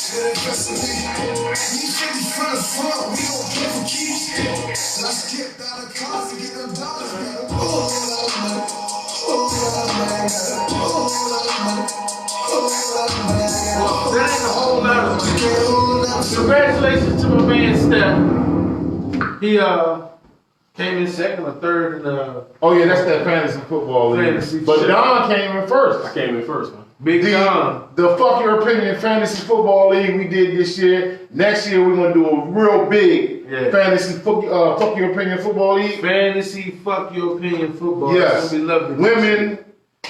That ain't a whole lot of money. Congratulations to my man Steph. He came in second or third in the. Oh yeah, that's that fantasy football league. But Don came in first. I came in first, man. Big Don. The Fuck Your Opinion Fantasy Football League we did this year. Next year we're gonna do a real big fantasy Fuck Your Opinion Football League. Fantasy Fuck Your Opinion Football. Yes. We love it. Women,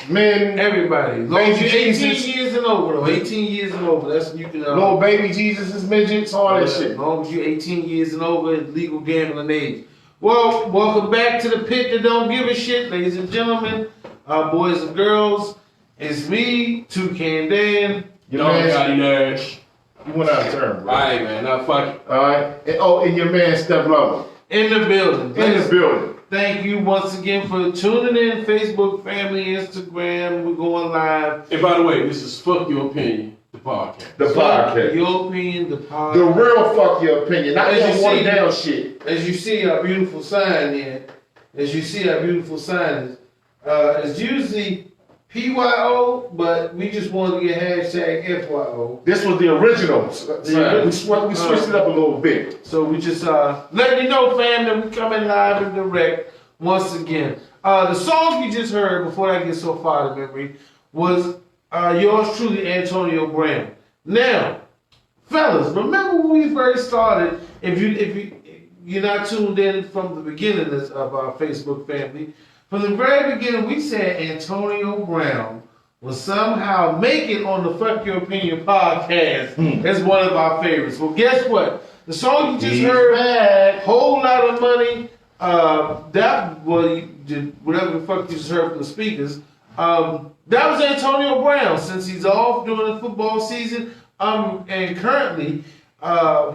men, everybody. Baby 18 years and over though. 18 years and over. That's you can. Little baby Jesus, midgets, all that shit. As long as you're 18 years and over, legal gambling age. Well, welcome back to the pit that don't give a shit, ladies and gentlemen, boys and girls. It's me, Toucan Dan. Don Gotti Nash. You went out of turn, bro. Alright, man. Now fuck it. Alright. And your man, Steph Lova. In the building. In the building. Thank you once again for tuning in. Facebook, family, Instagram. We're going live. And by the way, this is Fuck Your Opinion, the podcast. The podcast. Your opinion, the podcast. The real Fuck Your Opinion. Not that one down shit. As you see our beautiful sign there. It's usually PYO, but we just wanted to get hashtag FYO. This was the original. We switched it up a little bit. So we just letting you know, fam, that we coming live and direct once again. The song you just heard before I get so far to memory was yours truly, Antonio Brown. Now, fellas, remember when we first started? If you're not tuned in from the beginning of our Facebook family. From the very beginning, we said Antonio Brown will somehow make it on the Fuck Your Opinion podcast as one of our favorites. Well, guess what? The song you just heard, Whole Lot of Money, that was whatever the fuck you just heard from the speakers. That was Antonio Brown since he's off during the football season. And currently,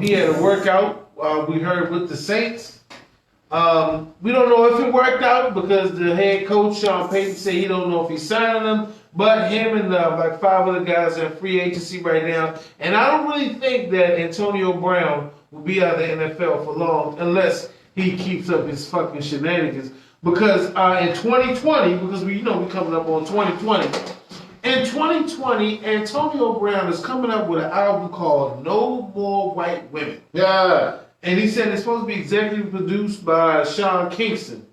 he had a workout we heard with the Saints. We don't know if it worked out because the head coach, Sean Payton, said he don't know if he's signing them. But him and like 5 other guys are in free agency right now. And I don't really think that Antonio Brown will be out of the NFL for long unless he keeps up his fucking shenanigans. Because in 2020, because we coming up on 2020. In 2020, Antonio Brown is coming up with an album called No More White Women. Yeah. And he said it's supposed to be executive produced by Sean Kingston.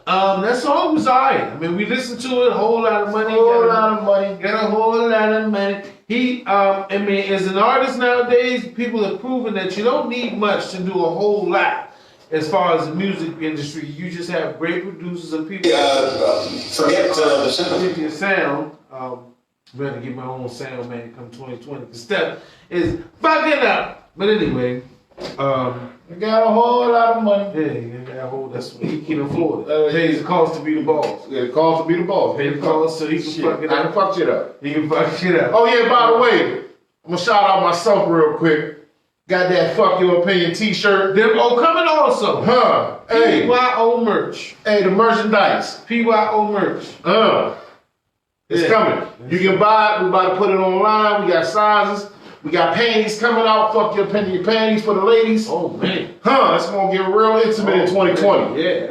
That song was alright. I mean, we listened to it, Whole Lot of Money. Got a whole lot of money. He, as an artist nowadays, people are proving that you don't need much to do a whole lot as far as the music industry. You just have great producers and people. Forget the sound. Your sound. I'm going to get my own sound man come 2020 because Steph is fucking up. But anyway. You got a whole lot of money. Yeah, you got a whole. That's what he can afford. Pays the cost to be the boss. Yeah, the cost to be the boss. Pay the cost so he can fuck it up. I can fuck shit up. He can fuck shit up. Oh yeah, by the way, I'm gonna shout out myself real quick. Got that Fuck Your Opinion t-shirt. Coming also. Hey. PYO merch. Hey, the merchandise. PYO merch. It's coming. You can buy it. We're about to put it online. We got sizes. We got panties coming out. Fuck Your Opinion panties for the ladies. Oh, man. It's going to get real intimate in 2020. Yeah.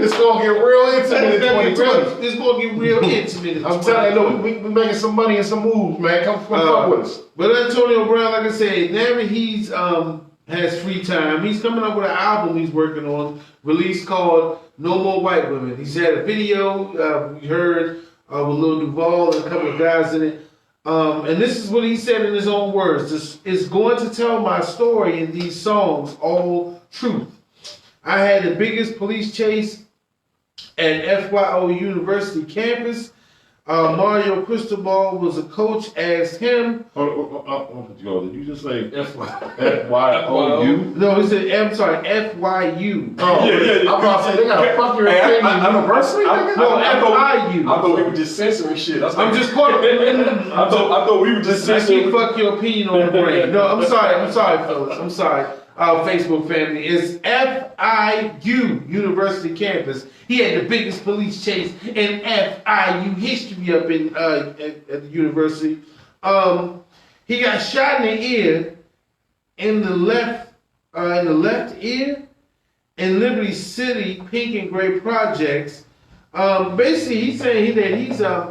It's going to get real intimate in 2020. It's going to get real intimate. I'm telling you, look, we're making some money and some moves, man. Come fuck with us. But Antonio Brown, like I said, now that he's has free time, he's coming up with an album he's working on, released called No More White Women. He's had a video we heard with Lil Duval and a couple of guys in it. And this is what he said in his own words. This is going to tell my story in these songs, all truth. I had the biggest police chase at FYO University campus. Mario Cristobal was a coach, asked him. Did you just say FYO? FYOU? No, he said, I'm sorry, FYU. Oh, yeah. I'm about to say, they got a Fuck Your Opinion University? FIU. I thought we were just censoring shit. I'm just quoting. I thought we were just censoring. I keep Fuck Your Opinion on the brain. No, I'm sorry, fellas. I'm sorry. Our Facebook family is FIU University campus. He had the biggest police chase in FIU history up in at the university. He got shot in the ear, in the left ear, in Liberty City Pink and Gray projects. Basically, he's saying that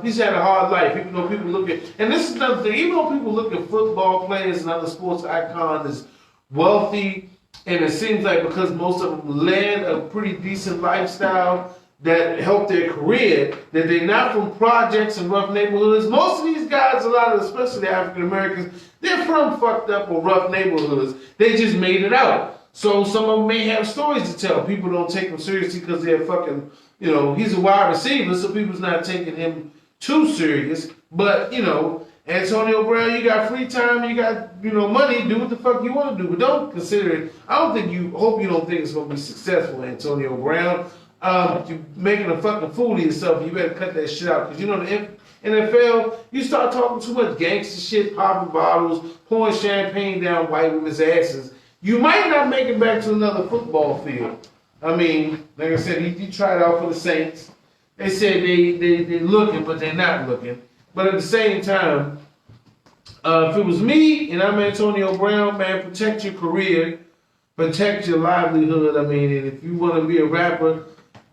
he's had a hard life. Even though people look at, and this is another thing. Even though people look at football players and other sports icons as wealthy, and it seems like because most of them led a pretty decent lifestyle that helped their career, that they're not from projects and rough neighborhoods. Most of these guys, a lot of, especially the African Americans, they're from fucked up or rough neighborhoods. They just made it out. So some of them may have stories to tell. People don't take them seriously because they're fucking, he's a wide receiver, so people's not taking him too serious. But, Antonio Brown, you got free time, you got, money, do what the fuck you want to do. But don't consider it. Hope you don't think it's going to be successful, Antonio Brown. You're making a fucking fool of yourself. You better cut that shit out. Because the NFL, you start talking too much gangster shit, popping bottles, pouring champagne down white women's asses. You might not make it back to another football field. I mean, like I said, he tried out for the Saints. They said they're looking, but they're not looking. But at the same time, if it was me and I'm Antonio Brown, man, protect your career, protect your livelihood. I mean, and if you want to be a rapper,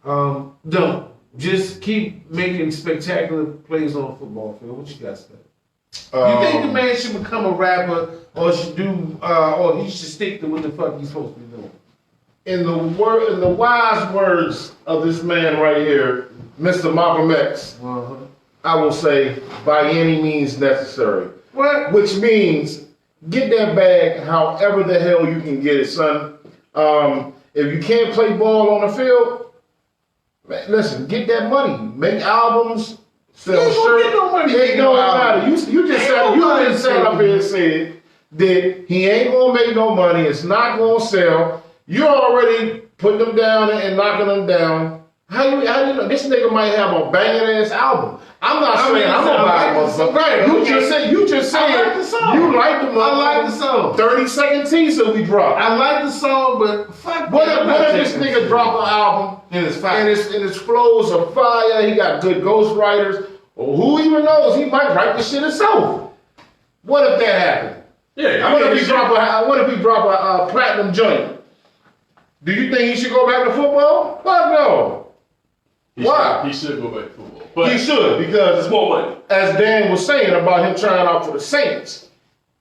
don't. Just keep making spectacular plays on a football field. What you guys think? You think the man should become a rapper, or or he should stick to what the fuck he's supposed to be doing? In the wise words of this man right here, Mr. Malcolm X, I will say, by any means necessary. What? Which means, get that bag however the hell you can get it, son. If you can't play ball on the field, man, listen, get that money. Make albums, sell shirts. Get no money. It don't matter. You just sat up here and said that he ain't gonna make no money. It's not gonna sell. You're already putting them down and knocking them down. How you know? This nigga might have a banging ass album. I'm not saying I'm gonna buy it. Right. You just said I like the song. You like the motherfucker. I like the song. 30-second teaser we dropped. I like the song, but fuck. What if this nigga drop an album and it's fire? And his flows are fire. He got good ghostwriters. Or who even knows? He might write the shit himself. What if that happened? Yeah. What if he drop a platinum joint? Do you think he should go back to football? Fuck no. Why? He should go back to football. But He should, because it's more money. as Dan was saying about him trying out for the Saints,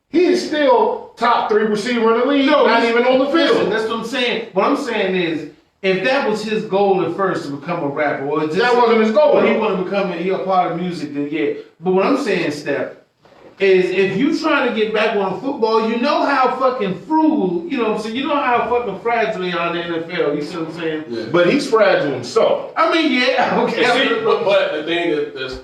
he is still top 3 receiver in the league, not even on the field. Listen, that's what I'm saying. What I'm saying is, if that was his goal at first to become a rapper, or just, That wasn't his goal, or he though. want to become a part of music, then yeah. But what I'm saying, Steph, is if you trying to get back on football, you know how fucking frugal, so you know how fucking fragile they are in the NFL. You see what I'm saying? Yeah. But he's fragile himself. I mean, yeah, okay. And see, but the thing that's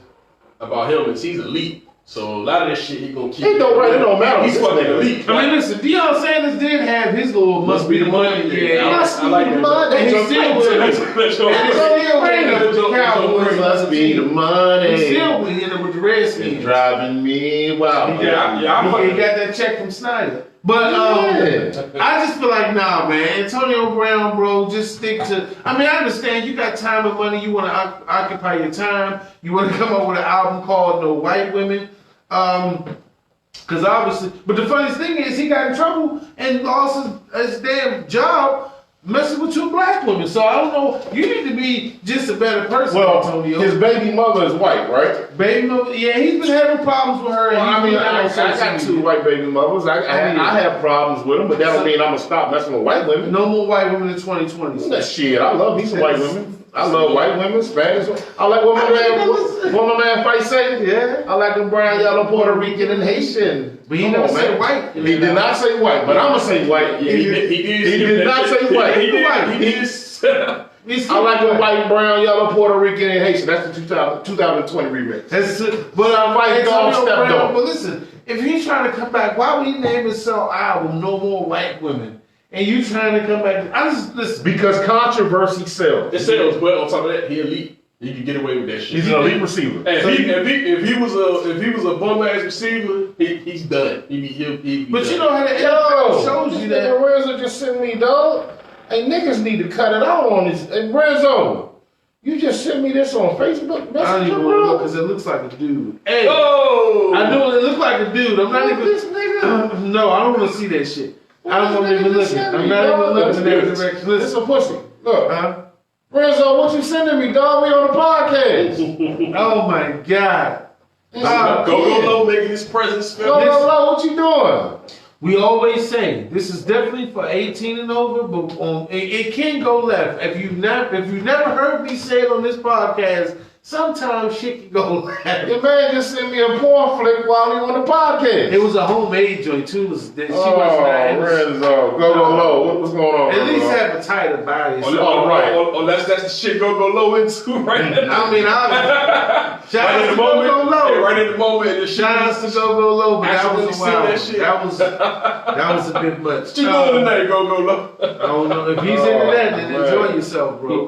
about him is he's elite. So a lot of that shit he gonna keep. It don't matter. He's This fucking nigga. elite. I mean, listen, Deion Sanders did have his little must be the money. Yeah, I like that. money. And he still would. Let's And he still ended up with the Cowboys. Must be the money. He still would end up with the Redskins. It's driving me wild. He got that check from Snyder. But I just feel like, nah, man. Antonio Brown, bro, just stick to. I mean, I understand you got time and money. You want to occupy your time. You want to come up with an album called No White Women. Because obviously, but the funniest thing is he got in trouble and lost his damn job messing with 2 black women. So I don't know. You need to be just a better person, Antonio. His baby mother is white, right? Baby mother, yeah, he's been having problems with her. Well, I mean, I got 2 white baby mothers. I have problems with them, but that don't mean I'm gonna stop messing with white women. No more white women in 2020. That shit. I love me some white women. I love white women, Spanish. I like woman man fight Satan. Yeah. I like them brown, yellow, Puerto Rican, and Haitian. But he never said white. He did not say white, but I'm gonna say white. Yeah, he did not say white. He did. I like the white, brown, yellow, Puerto Rican, and Haitian. That's the 2020 remix. But Antonio Brown, but listen, if he's trying to come back, why would he name his album No More White Women? And you trying to come back? Listen. Because controversy sells. It sells, but on top of that, he elite. He can get away with that shit. He's an elite receiver. And if he was a bum ass receiver, he's done. He'd be but done. you know how the NFL shows you that. Rizzo just sent me, dog. Hey, niggas need to cut it out on this. Hey, Rizzo, You just sent me this on Facebook I don't Messenger, even want to look bro. because it looks like a dude. Hey, Oh! I know it looks like a dude. I'm not Look even. this nigga. No, I don't want to see that shit. I don't want to This even nigga look just at. sent I'm me, not dog. even looking in that This direction. This Listen, a pussy. Look, huh? Renzo, what you sending me, dog? We on the podcast. Oh my god. Go low, making his presence Go, felt. go, go, what you doing? We always say this is definitely for 18 and over, but it can go left. If you never heard me say it on this podcast, sometimes shit can go left. Your man just sent me a porn flick while he on the podcast. It was a homemade joint too. She was Renzo, go low. What's going on? at least Renzo? have a tighter body. That's the shit go low into right now. I mean, shout Right out in to the moment, Go Low. yeah, right in the moment, the shit. Shout out to Go Low, but that was a Actually while. seen That was a bit much. What you doing tonight? Go low. I don't know if he's into that. Then enjoy yourself, bro.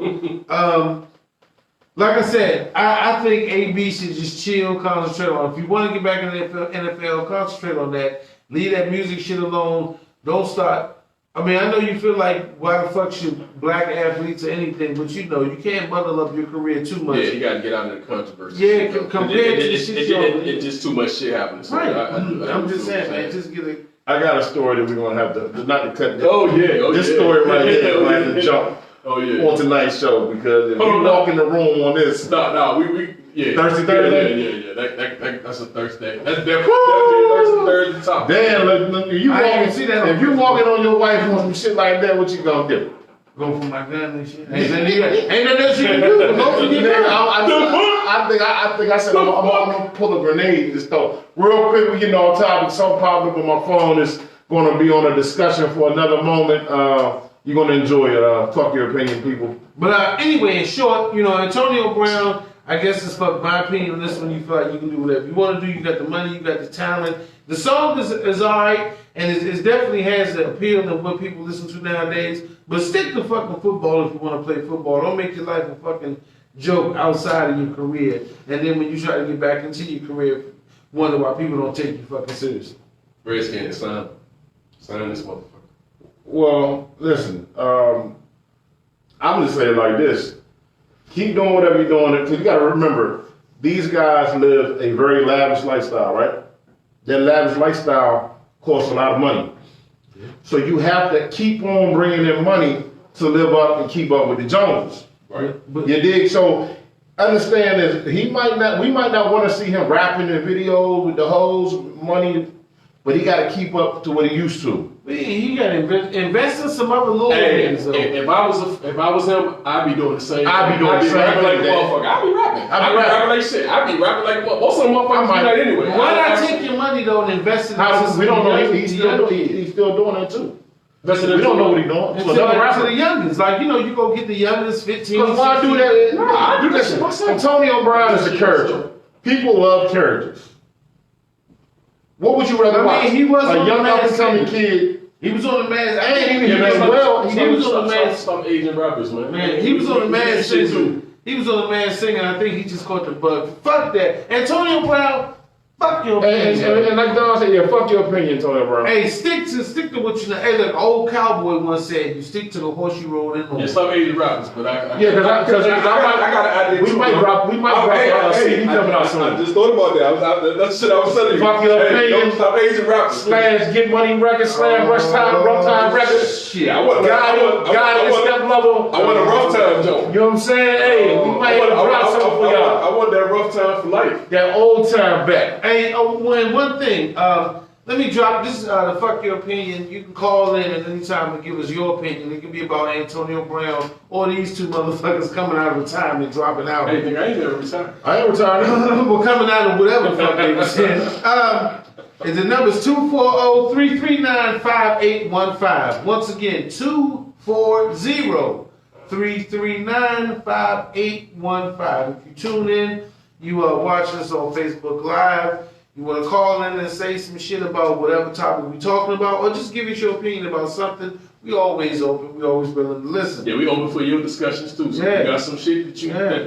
Like I said, I think AB should just chill, concentrate on. If you want to get back in the NFL, concentrate on that. Leave that music shit alone. Don't start. I mean, I know you feel like why the fuck should black athletes or anything, but you know you can't bundle up your career too much. Yeah, you gotta get out of the controversy. Yeah, compared to the shit it's just too much shit happening. So Right. I'm just saying, man. Just get it. I got a story that we're gonna have to not to cut. This Story right here. We're gonna have to jump Oh yeah. on tonight's show because if you Oh, walk in the room on this, No, we yeah. Thirsty Thursday? Yeah. That's a Thursday. That's definitely a Thirsty Thursday top. damn, look, you I walking. ain't see that on If you Facebook. walking on your wife on some shit like that, what you gonna do? Go for my gun and shit. Ain't nothing else you can do. Go for your Nigga, gun. I think I said I'm gonna pull a grenade and stuff. Real quick, we getting on topic. Some problem with my phone is gonna be on a discussion for another moment. You're gonna enjoy it. Fuck your opinion, people. But anyway, in short, Antonio Brown, I guess it's for my opinion on this one. You feel like you can do whatever you want to do. You got the money, you got the talent. The song is alright, and it definitely has the appeal of what people listen to nowadays. But stick to fucking football if you want to play football. Don't make your life a fucking joke outside of your career. And then when you try to get back into your career, wonder why people don't take you fucking seriously. Redskins sign this motherfucker. Well, listen. I'm just saying like this. Keep doing whatever you're doing. Because you got to remember, these guys live a very lavish lifestyle, right? That lavish lifestyle costs a lot of money. So you have to keep on bringing in money to live up and keep up with the Joneses. Right. You dig? So understand this. We might not want to see him rapping in videos with the hoes, money, but he got to keep up to what he used to. He got to invest in some other little Hey, things, though. if I was him, I'd be doing the same. I'd be doing the same rapping like a thing. motherfucker. I'd be rapping like shit. I'd be rapping like what? Most of them motherfuckers do that anyway. Why not take your money though and invest in We don't know. young- He's still doing it too. We Investing in don't know what he's doing. And So to another rapper. the youngins, like you go get the youngest 15. Because why do 16. that? No, I do that shit Listen, myself. Antonio Brown is a character. People love characters. What would you rather watch? he was on a young the up and coming Masked kid. He was on the Masked. I ain't think even he as well. He was on the Masked. Stop Asian rappers, man. Man, he was on the Masked shit singing. too. He was on the Masked singing. I think he just caught the bug. Fuck that. Antonio Brown. Fuck your opinion. And like Don said, yeah, fuck your opinion, Antonio Brown. Hey, stick to what you know. Hey, look, old cowboy once said, "You stick to the horse you rode in on." Yeah, stop Asian rappers, but I Because I got an idea we too. might drop a CD coming out I soon. just thought about that. That's shit I was telling you. Fuck your opinion. Don't stop Asian rappers. / Get Money Records / Rush Time, Rough Time Records. Shit. I want Step Level. I want a rough time joke. You know what I'm saying? Hey, we might drop something for y'all. I want that rough time for life. That old time back. Hey, one thing. Let me drop this. The fuck your opinion. You can call in at any time and give us your opinion. It can be about Antonio Brown or these two motherfuckers coming out of retirement, dropping out. Hey, nigga, I ain't never retired. I ain't retired. Well, coming out of whatever the fuck they were saying. And the number's 240-339-5815. Once again, 240-339-5815. If you tune in, you are watching us on Facebook Live. You want to call in and say some shit about whatever topic we're talking about, or just give us your opinion about something. We always open. We always willing to listen. Yeah, we open for your discussions too. So Yeah. if you got some shit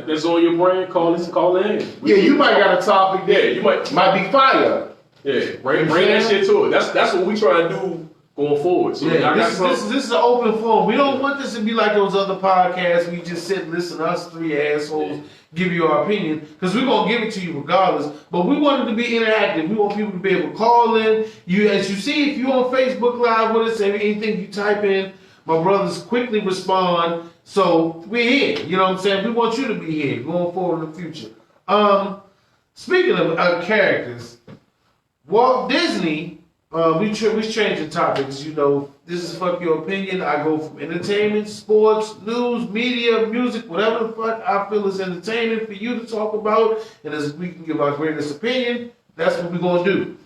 that's on your brain, call in. Yeah, you might got a topic that Yeah, you might be fire. Yeah, bring that shit to it. That's what we try to do going forward. So y'all got this is an open forum. We don't want this to be like those other podcasts. We just sit and listen to us three assholes give you our opinion, because we're gonna give it to you regardless. But we want it to be interactive. We want people to be able to call in. You, as you see, if you're on Facebook Live with us, anything you type in, my brothers quickly respond. So we're here. You know what I'm saying? We want you to be here going forward in the future. Speaking of characters, Walt Disney. We changing topics. You know, this is Fuck Your Opinion. I go from entertainment, sports, news, media, music, whatever the fuck I feel is entertaining for you to talk about, and as we can give our greatest opinion, that's what we're gonna do.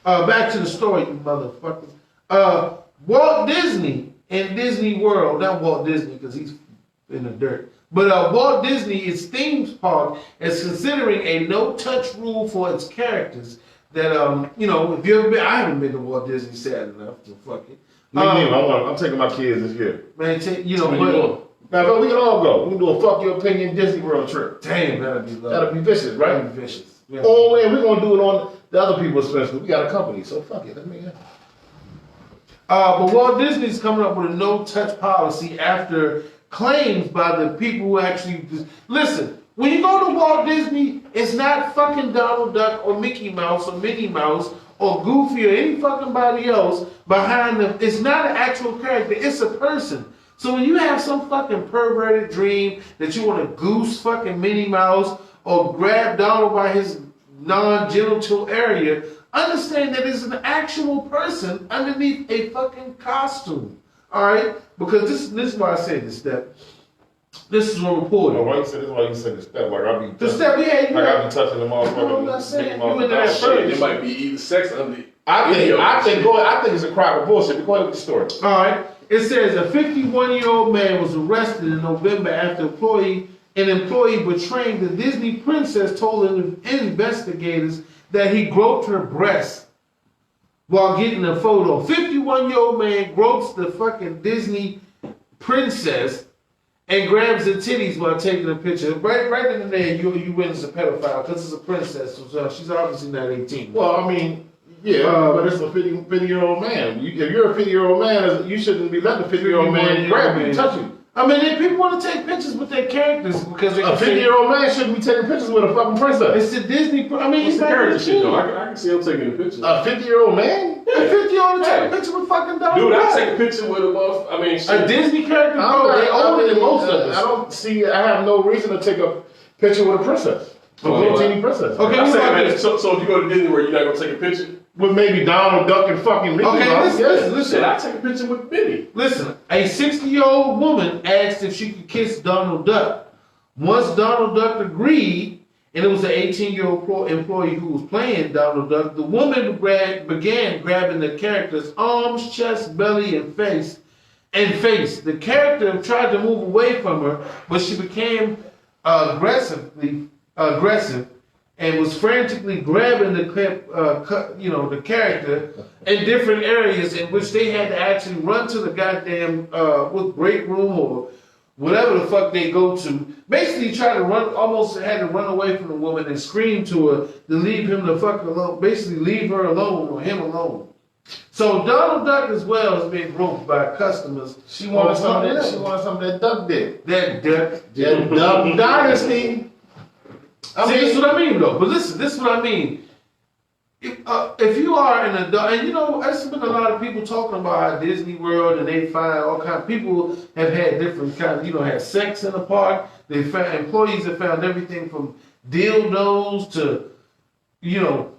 Back to the story, you motherfuckers. Walt Disney and Disney World, not Walt Disney because he's in the dirt, but Walt Disney, its theme park, is considering a no-touch rule for its characters. That you know, if you ever been, I haven't been to Walt Disney sad enough to fuck it. I'm taking my kids this year. Man, you know, but we can all go. We can do a Fuck Your Opinion Disney World trip. Damn, that'll be vicious, right? That'll be vicious. Yeah. Oh, and we're gonna do it on the other people's expense. We got a company, so fuck it. Let me. But Walt Disney's coming up with a no-touch policy after claims by the people who actually listen. When you go to Walt Disney, it's not fucking Donald Duck or Mickey Mouse or Minnie Mouse or Goofy or any fucking body else behind them. It's not an actual character. It's a person. So when you have some fucking perverted dream that you want to goose fucking Minnie Mouse or grab Donald by his non-genital area, understand that it's an actual person underneath a fucking costume. All right? Because this is why I say this, that this is what reported. Why you said this? Why you said the step? Like I be the step, yeah, like I be touching them all. I'm not saying you into that that first. It might be either sex under. I think it's a crock of bullshit. Go ahead with the story. All right. It says a 51-year-old man was arrested in November after an employee betraying the Disney princess told investigators that he groped her breast while getting a photo. 51-year-old man gropes the fucking Disney princess and grabs the titties while taking a picture. Right in there, you witness a pedophile because it's a princess, so she's obviously not 18. Well, I mean, yeah, but it's a 50-year-old man. If you're a 50-year-old man, you shouldn't be letting a 50-year-old man grab you and touch you. I mean, if people want to take pictures with their characters because they a 50-year-old man shouldn't be taking pictures with a fucking princess. It's the Disney. I mean, it's the character shit though. I can see him taking a picture. A 50-year-old man? Yeah, 50-year-old take a picture with fucking Donald. Dude, I take a picture with a shit. A Disney character. Bro, they older than most of us. I don't see. I have no reason to take a picture with a princess. A teeny princess. Okay, I'm saying, man, so if you go to Disney World, you're not gonna take a picture with maybe Donald Duck and fucking Mickey Mouse. Listen. I take a picture with Minnie. Listen, a 60-year-old woman asked if she could kiss Donald Duck. Once Donald Duck agreed, and it was an 18-year-old employee who was playing Donald Duck, the woman began grabbing the character's arms, chest, belly, and face. The character tried to move away from her, but she became aggressive and was frantically grabbing the character in different areas in which they had to actually run to the goddamn break room or whatever the fuck they go to. Basically, almost had to run away from the woman and scream to her to leave him the fuck alone. Basically, leave her alone or him alone. So Donald Duck as well has been groped by customers. She wanted some of that. She wanted some of that duck dick. That Duck Dynasty. This is what I mean, though. But listen, this is what I mean. If you are an adult, and you know, there's been a lot of people talking about Disney World, and they find all kinds of people have had different kinds, had sex in the park. They found employees have found everything from dildos to,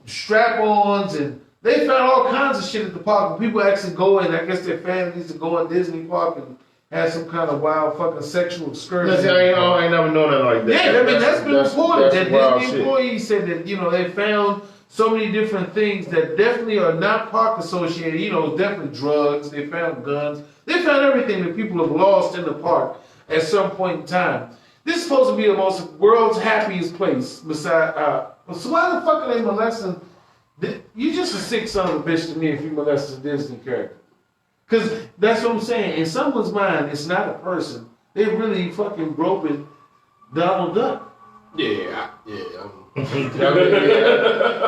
strap-ons, and they found all kinds of shit at the park. And people actually go in, I guess their families to go in Disney Park and have some kind of wild fucking sexual excursion. I ain't never known that like that. Yeah, I mean, that's been reported. That Disney employees said that, they found so many different things that definitely are not park associated. Definitely drugs. They found guns. They found everything that people have lost in the park at some point in time. This is supposed to be the world's happiest place. Besides, so why the fuck are they molesting? You just a sick son of a bitch to me if you molest a Disney character. Because that's what I'm saying. In someone's mind, it's not a person. They're really fucking groping Donald Duck. Yeah.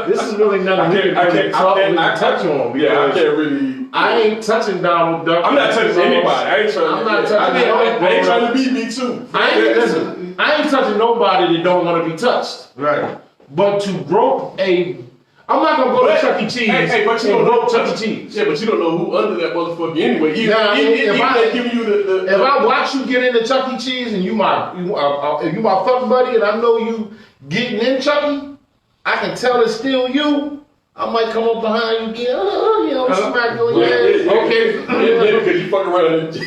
This is wasn't really nothing we could touch on. Yeah, I can't really. I ain't touching Donald Duck. I'm not touching anybody. I ain't trying. I'm not touching I ain't trying to beat me too. I ain't touching nobody that don't want to be touched. Right. But to grope I'm not gonna go to Chuck E. Cheese. Hey, but you don't know Chuck E. Cheese. Yeah, but you don't know who under that motherfucker anyway. If I watch you get into Chuck E. Cheese and if you my fuck buddy and I know you getting in Chucky, I can tell it's still you. I might come up behind you again, smack you in your head. Okay. Because you fuck around and beat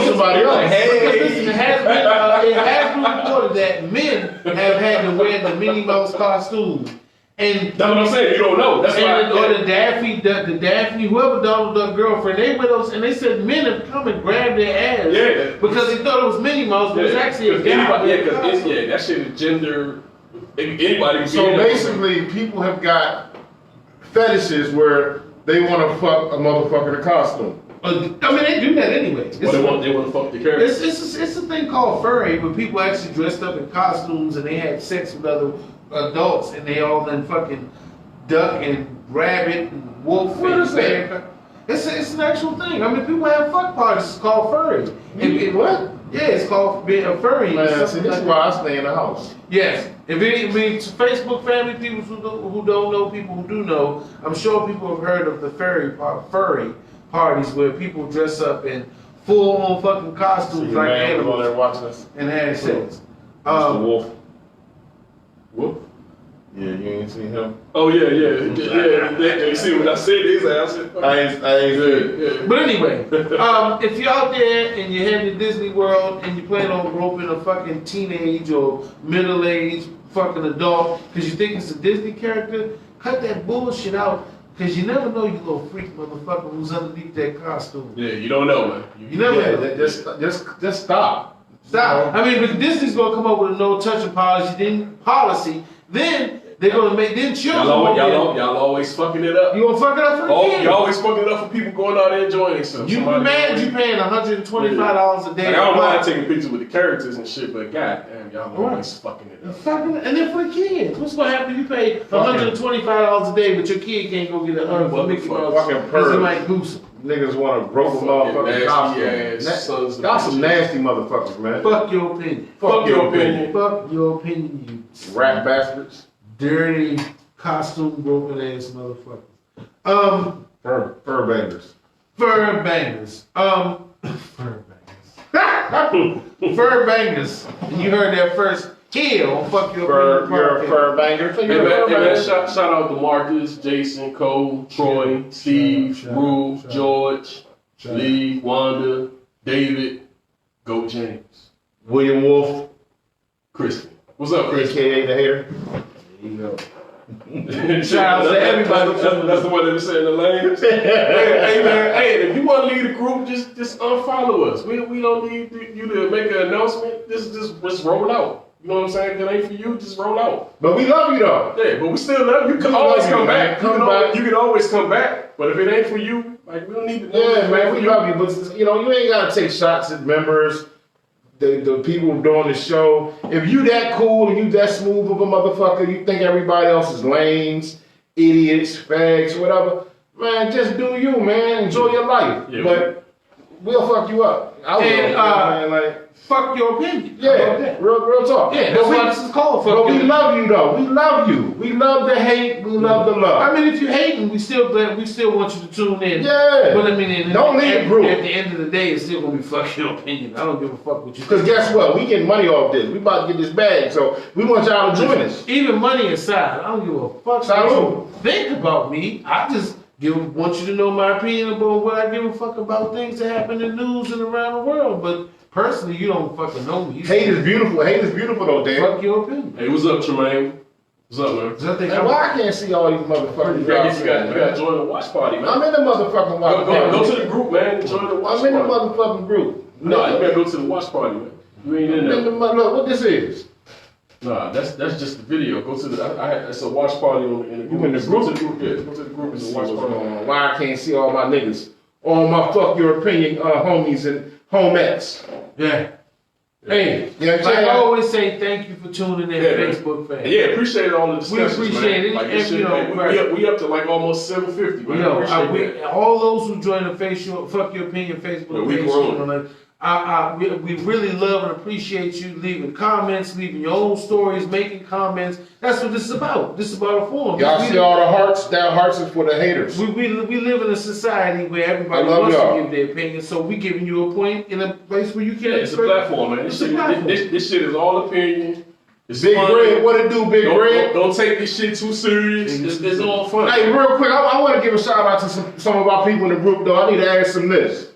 somebody else. Listen, it has been reported that men have had to wear the Minnie Mouse costume. And that's what I'm saying. You don't know. That's why. Or the Daphne, whoever Donald Duck girlfriend, they wear those, and they said men have come and grabbed their ass. Yeah. Because they thought it was Minnie Mouse, but it's actually a guy. That shit is gender. Anybody. So basically, people have got fetishes where they want to fuck a motherfucker in a costume. I mean, they do that anyway. They want to fuck the character. It's a thing called furry, where people actually dressed up in costumes and they had sex with other adults, and they all then fucking duck and rabbit and wolf and bear. It's an actual thing. I mean, people have fuck parties. It's called furry. What? Yeah, it's called being a furry. Man, see, this is why I stay in the house. Yes. If it's Facebook family, people who don't know, people who do know, I'm sure people have heard of the furry parties where people dress up in full-on fucking costumes like animals there watching us and have sex. Mr. Wolf. Wolf? Yeah, you ain't seen him? Oh, yeah. You see what I said? I ain't seen it. But anyway, if you're out there and you're heading to Disney World and you plan on groping a fucking teenage or middle-aged fucking adult because you think it's a Disney character, cut that bullshit out. Because you never know you little freak motherfucker who's underneath that costume. Yeah, you don't know, man. You never know. Just stop. Stop. I mean, but Disney's gonna come up with a no-touching policy. Then they're gonna make children. Y'all always fucking it up. You gonna fuck it up for the kids? You always fucking it up for people going out there enjoying themselves. You mad? You paying $125 a day? Like, I don't mind taking pictures with the characters and shit, but goddamn, y'all always fucking it up. And then for the kids, what's gonna happen? You pay $125 a day, but your kid can't go get a hug for Mickey Mouse because he might goose him. Niggas want to broke a motherfucking costume. Y'all some nasty motherfuckers, man. Fuck your opinion. Fuck your opinion. Fuck your opinion, you rat bastards. Dirty costume broken ass motherfuckers. Fur bangers. Fur bangers. Fur bangers. And you heard that first here on Fuck Your Opinion. You're a fur banger. Shout out to Marcus, Jason, Cole, Troy, Steve, Rue, George, Lee, Wanda, David, Go James, William Wolf, Kristen. What's up, Kristen? AKA the hater. There you go. Shout out to everybody. That's the one that was saying the lane. Hey man, if you want to leave the group, just unfollow us. We don't need you to make an announcement. Just roll out. You know what I'm saying? If it ain't for you, just roll out. But we love you though. Yeah, but we still love you. You can always come back. You can always come back. But if it ain't for you, like we don't need to. Yeah, man, we love you. But you ain't gotta take shots at members. The people doing the show, if you that cool and you that smooth of a motherfucker, you think everybody else is lames, idiots, fags, whatever, man, just do you, man. Enjoy your life. Yeah, but we'll fuck you up. Fuck your opinion. Yeah, real talk. Yeah, that's what this is called. But we love you though. We love you. We love the hate. We love the love. I mean, if you're hating, we still want you to tune in. Yeah. But I mean, don't leave the group. At the end of the day, it's still gonna be fuck your opinion. I don't give a fuck what you. Because guess what? We getting money off this. We about to get this bag, so we want y'all to join us. Even money aside, I don't give a fuck. Salud. Think about me. I just want you to know my opinion about what I give a fuck about things that happen in the news and around the world, but. Personally, you don't fucking know me. Hate is beautiful. Hate is beautiful though, Dan. Fuck your opinion. Hey, what's up, Tremaine? What's up, man? Man, why I can't see all these motherfuckers? You gotta join the watch party, man. I'm in the motherfucking watch party. Go to the group, man. Join the watch party. I'm in the motherfucking group. No, you gotta go to the watch party, man. You ain't in there. Look, what this is? Nah, that's just the video. Go to the. It's a watch party in the group. You in the group? Go to the group. Yeah, go to the group. It's a watch party. Why I can't see all my niggas? All my fuck your opinion homies and homettes. Yeah. Hey, Yeah, like I always say, thank you for tuning in, Facebook fans. Yeah, appreciate all the discussions, We appreciate man. it. Like, this And, shit, you know, man, we up to like almost 750, man. All those who join the Fuck Your Opinion Facebook we page, growing. we really love and appreciate you leaving comments, leaving your own stories, making comments. That's what this is about. This is about a forum. Y'all see all the hearts? That hearts is for the haters. We live in a society where everybody I love wants y'all. to give their opinion, so we giving you a point in a place where you can. Yeah, it's a platform, man. It's a platform. This shit is all opinion. It's Big fun. Red, what it do, Big Red? Don't take this shit too serious. It's all fun. Hey, real quick, I want to give a shout out to some of our people in the group, though. I need to ask them this.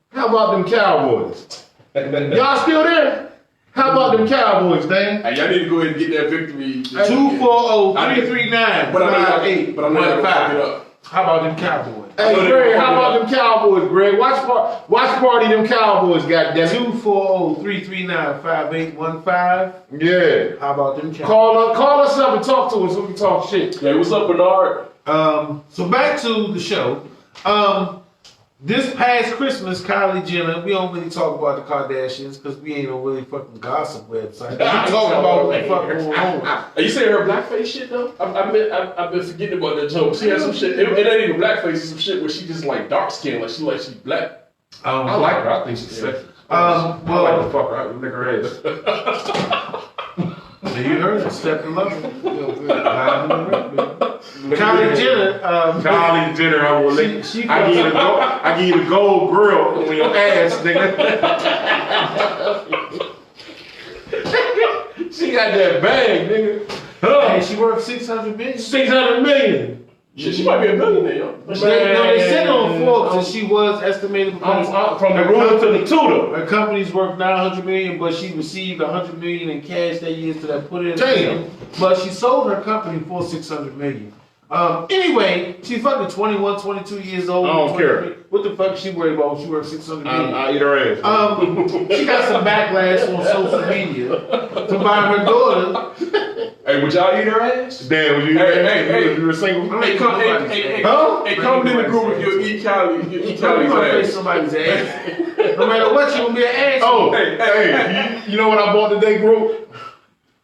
How about them Cowboys? Y'all still there? How about them Cowboys, Dan? Hey, y'all need to go ahead and get that victory. 240-339-5815. But I'm not gonna fuck it up. How about them Cowboys? Hey, Greg, how about them Cowboys, Greg? Watch party them Cowboys, goddammit. 240-339-5815. Yeah. How about them Cowboys? Call us up and talk to us so we can talk shit. Hey, what's up, Bernard? So back to the show. This past Christmas, Kylie Jenner, we don't really talk about the Kardashians because we ain't no really fucking gossip website. We talking about what the fuck going on. Are you saying her blackface shit though? I've been forgetting about that joke. She has some shit. It ain't even blackface. It's some shit where she just like dark skin, like she's black. I like her. I think she's sexy. I like to fuck her. I would lick her ass. You heard it. Step to love. Kylie Jenner. Kylie Jenner, I will lick. I give you the gold grill on your ass, nigga. She got that bag, nigga. Hey, she worth $600 million. 600 million. She might be a billionaire, yo. They said on Forbes that she was estimated From the ruler to the tutor. her company's worth $900 million, but she received $100 million in cash that year, so that put it in. Damn. But she sold her company for $600 million. Anyway, she's fucking 21, 22 years old. I don't care. What the fuck is she worried about when she worth $600 million? I eat her ass. She got some backlash on social media to buy her daughter. Hey, would y'all eat her ass? Dan, was you Hey. you were single? Hey, come in the group if you eat Kylie. You eat You gonna face Kylie's ass. somebody's ass. No matter what, you gonna be an ass. Oh, hey, you know what I bought today, group?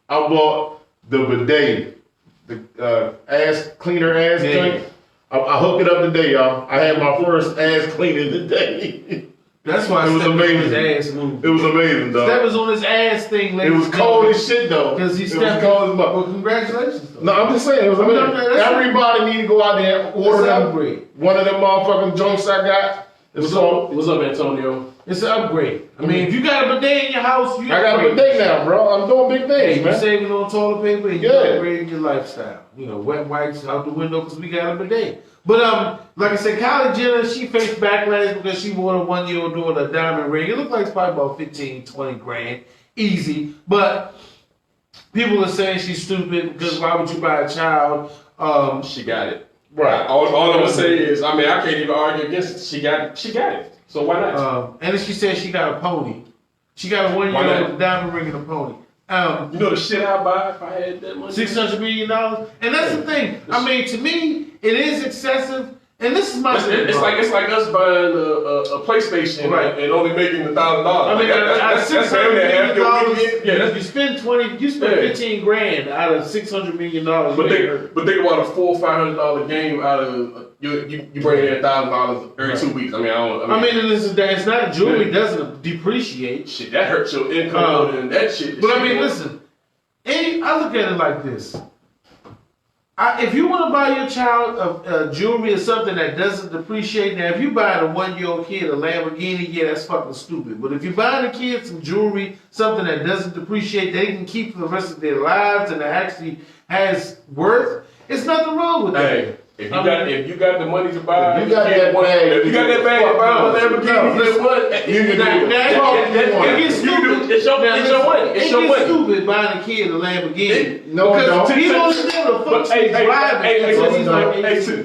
I bought the bidet, the ass cleaner ass drink. I hooked it up today, y'all. I had my first ass cleaning today. That's why It was Steph amazing. his ass moved. It was amazing, Steph dog. was on his ass thing. It was cold as shit, though. Because he It was stepped. cold as Well, fuck. congratulations. Though. No, I'm just saying, it was amazing. No, that's- Everybody need to go out there and order It's an them. upgrade. One of them motherfucking joints I got. It's called. What's up, Antonio? It's an upgrade. I mean, if you got a bidet in your house, you I got a upgrade. bidet now, bro. I'm doing big Hey, things, you man. saving on toilet paper and you Yeah. upgrading your lifestyle. You know, wet wipes out the window because we got a bidet. But like I said, Kylie Jenner, she faced backlash because she wore a 1-year-old daughter a diamond ring. It looked like it's probably about 15, 20 grand. Easy. But people are saying she's stupid because why would you buy a child? She got it. Right. All I'm gonna say is, I mean, I can't even argue against it. She got it. So why not? And then she said she got a pony. She got a 1-year-old not? with a diamond ring and a pony. You know the shit I'd buy if I had that money? $600 million. And that's the thing. I mean, to me, it is excessive. And this is my thing. It's like us buying a PlayStation Right. and only making $1,000. I mean, that's $600 damn near half your million. weekend. Yeah, You spend 15 grand out of $600 million. but think about a $400 or $500 game out of you bring in $1,000 every 2 weeks. I mean, it's not jewelry. It doesn't depreciate. Shit, that hurts your income more than that shit. But I mean, listen. I look at it like this. If you want to buy your child jewelry or something that doesn't depreciate, now if you buy a 1-year-old kid a Lamborghini, yeah, that's fucking stupid. But if you buy the kid some jewelry, something that doesn't depreciate, they can keep for the rest of their lives and that actually has worth, it's nothing wrong with that. Hey, if you got the money to buy, If you got that bag to buy a Lamborghini, guess what? You can do it. It gets stupid. It's your money. It gets stupid buying a kid a Lamborghini. No, it don't. Because he don't even know the fuck he's driving.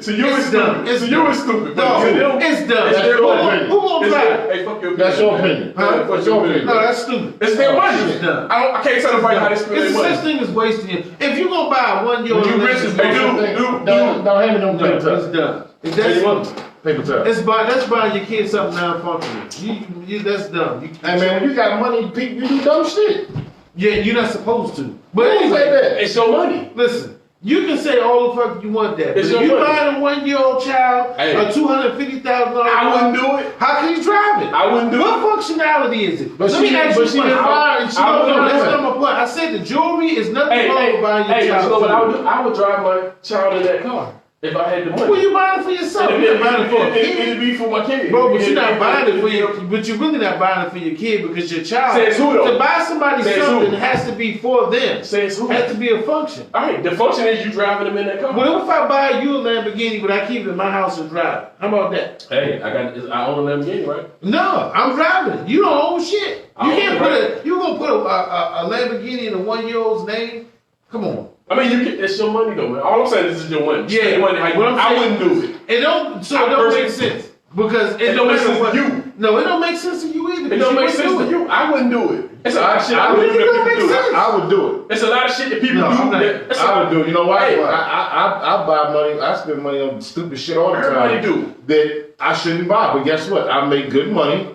To you it's stupid. To you it's stupid. No, it's dumb. That's your opinion. Who gonna drive? Hey, fuck your opinion. That's your opinion. Huh? That's your opinion. No, that's stupid. It's their money. It's dumb. I can't tell nobody how they spend It's their such money. thing as wasting it. If you gonna buy a 1-year-old, When you rich as Hey, don't hand me no it's dumb. It's Hey, dumb. Paper towel. That's buying your kids something non-functional. That's dumb. Hey man, when you got money, you do dumb shit. Yeah, you're not supposed to. But Who say that? It's your money. Listen. You can say all the fuck you want that, but It's if your you money. buying a 1-year-old child Hey. a $250,000, I wouldn't do it. How can you drive it? I wouldn't do What it. functionality is it? But Let me she- ask but you she something. didn't buy it. She I don't don't know. know That's that. not my point. I said the jewelry is nothing Hey, wrong with buying your hey, but child. you know what I would jewelry. do? I would drive my child in that car if I had the money. Well, you buying it for yourself. You're not buying it for a kid. It'd be for my kid. Bro, but you're not buying it for your. But you're really not buying it for your kid because your child. Says who, though? To buy somebody Says something who? has to be for them. Says who? Has to be a function. All right, the function is you driving them in that car. What if I buy you a Lamborghini, but I keep it in my house and drive it? How about that? Hey, I own a Lamborghini, right? No, I'm driving it. You don't own shit. I You own can't it, put right? you gonna put a Lamborghini in a 1-year-old's name? Come on. I mean, it's your money though, man. All I'm saying is it's your money. You spend your money how you what I'm I saying- wouldn't do it. It don't. So I it don't make personally- sense because It don't make sense to you. No, it don't make sense to you either. It don't make sense to you. I wouldn't do it. It's a lot of shit I What wouldn't do you do don't that make people do. sense? I would do it. It's a lot of shit that people No, do. I'm not- That's I would do it. You know why? Hey, I buy money. I spend money on stupid shit all the time. Everybody do. That I shouldn't buy. But guess what? I make good money.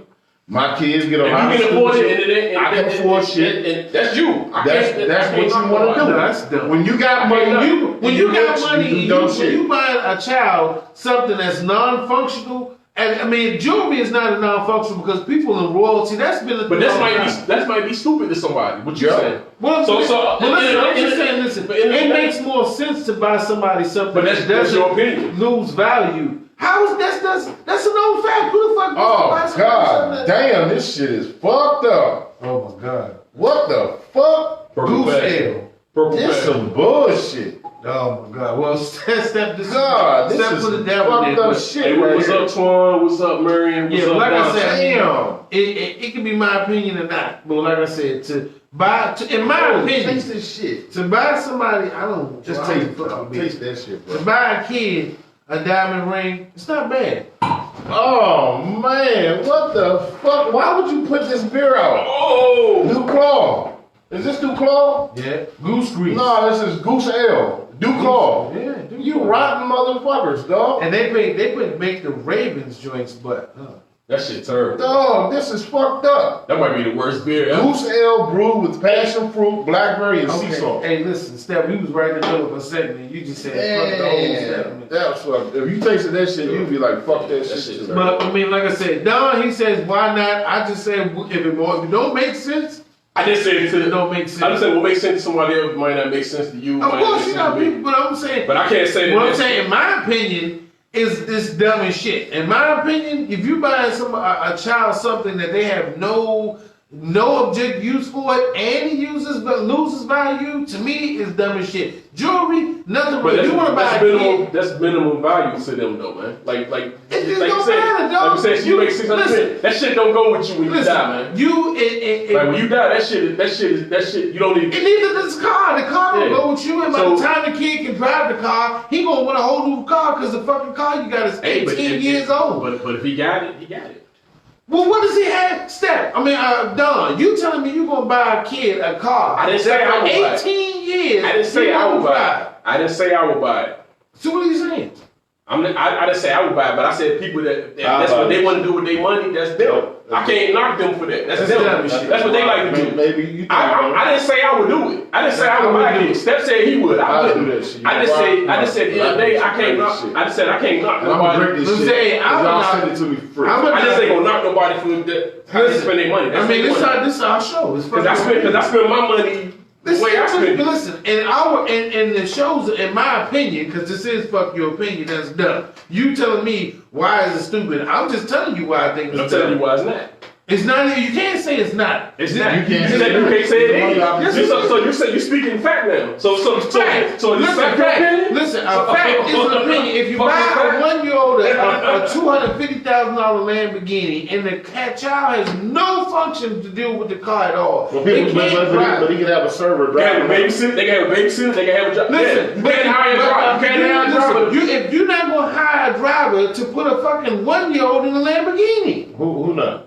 My kids get a lot If of you can afford stupid it, shit. I can afford shit. and that's you. That's what you want to do. No, that's dumb. When you got money, When you got money, you do dumb when shit. you buy a child something that's non-functional, and I mean jewelry is not a non-functional because people in royalty that's been a But that might be stupid to somebody. What you Yeah. saying? Well, I'm saying, I'm just saying, but listen, in the- it makes more sense to buy somebody something But that's that your doesn't opinion. lose value. How is that's an old fact? Who the fuck? Oh buy somebody God, something that- damn! This shit is fucked up. Oh my God. What the fuck? Purple Goose bag. ale. Purple This bag. some bullshit. Oh my God. Well, step this. God, this step is with some the devil fucked there, up but- shit. Hey, right what's here. up, Twan? What's up, Miriam? What's Yeah, up, but like I Don? said, Damn. it can be my opinion or not. But like I said, in my opinion, Taste this shit. to buy somebody, I don't Just well, taste, I don't fuck with taste me. that shit, To bro. buy a kid a diamond ring, it's not bad. Oh man, what the fuck? Why would you put this beer out? Oh! Duclaw. Is this Duclaw? Yeah, goose grease. No, this is Goose Ale. Duclaw. Yeah, You rotten motherfuckers, dog. And they make the Ravens joints, but That shit terrible. Dog, this is fucked up. That might be the worst beer ever. Goose Ale brewed with passion fruit, blackberry, and sea okay. salt. Hey, listen, Steph, we was right in the middle of a segment. You just said fuck the whole Damn, segment. that's what. If you tasted that shit, you'd be like, fuck that shit. shit too. But I mean, like I said, Don, he says, why not? I just say, if it don't make sense, I just said it don't make sense. I just said what makes sense to somebody else might not make sense to you. Of might not course, make you sense got to me. people, but I'm saying, But I can't say that. what I'm that's- saying, in my opinion, is this dumb as shit. In my opinion, if you buy a child something that they have no object use for it, and he loses value, to me is dumb as shit. Jewelry, nothing. But If you want to buy a kid, that's minimum value to them though, man. Like It just like don't you said, matter, dog. like you said, she You- makes 600. listen. That shit don't go with you when you listen, die, man. you Like when you die, that shit you don't need. And neither does the car. The car don't Yeah. go with you. And by So- the time the kid can drive the car, he gonna want a whole new car because the fucking car you got is 18 years old. But if he got it, he got it. Well, what does he have? Steph, I mean, Don, you telling me you gonna buy a kid a car? I didn't say that I for would buy it. 18 years. I didn't say you I won't would buy it. I didn't say I would buy it. So what are you saying? I didn't say I would buy it, but I said people that's buy what they it. want to do with their money. That's them. I can't knock them for that. That's That's them. dumb shit. That's what they like to do. Maybe you. I didn't say I would do it. I didn't say I would buy it. Steph said he would. I I'll wouldn't. do that shit. I just said at the end of the day I can't knock. Shit. I just said I can't knock And I'm gonna break nobody. this I'm shit. saying, 'cause I'm y'all not- send it to me free. I'm a- I just ain't gonna knock nobody for how they Listen, spend their money. I mean, their money. this is our show. It's Because I spend my money the way I spend it. Listen, and the shows, in my opinion, because this is fuck your opinion, that's dumb. You telling me why is it stupid? I'm just telling you why I think I'm it's telling you dumb. why it's not. It's not. You can't say it's not. It's not. You can't You say can't say it is. Yes, You- So you say you speaking fact now. So Fact. is this Listen, fact your fact. opinion? Listen, a fact is an opinion. If you Fucking buy fact. a 1-year-old a $250,000 Lamborghini and the child has no function to deal with the car at all, Well, they people, can't drive. but he can have a server They have a driving. babysitter. They can have a babysitter. They can have a job. Listen, You can't hire a driver. You can't hire a driver. If you're not gonna hire a driver to put a fucking 1-year-old in a Lamborghini, Who not?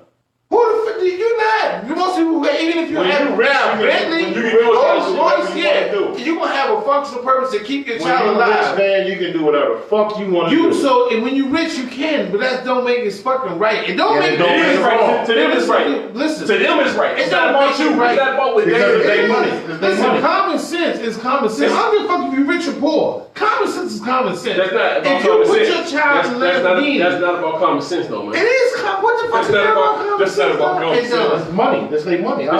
Who the fuck do you not? Most people, even if you have a Bentley, Rolls Royce, yeah, you're gonna have a functional purpose to keep your child alive. Man, you can do whatever the fuck you want to do. So, and when you rich, you can, but that don't make it fucking right. It don't make it right. To them, it's right. Listen, to them, it's right. It's not about you. It's not about what they money. Listen, common sense is common sense. I don't give a fuck if you're rich or poor. Common sense is common sense. That's not about if you common put sense. your child in Lamborghini, that's not about common sense, though, man. It is what the fuck is that about common sense? That's not about common sense. It's money. That's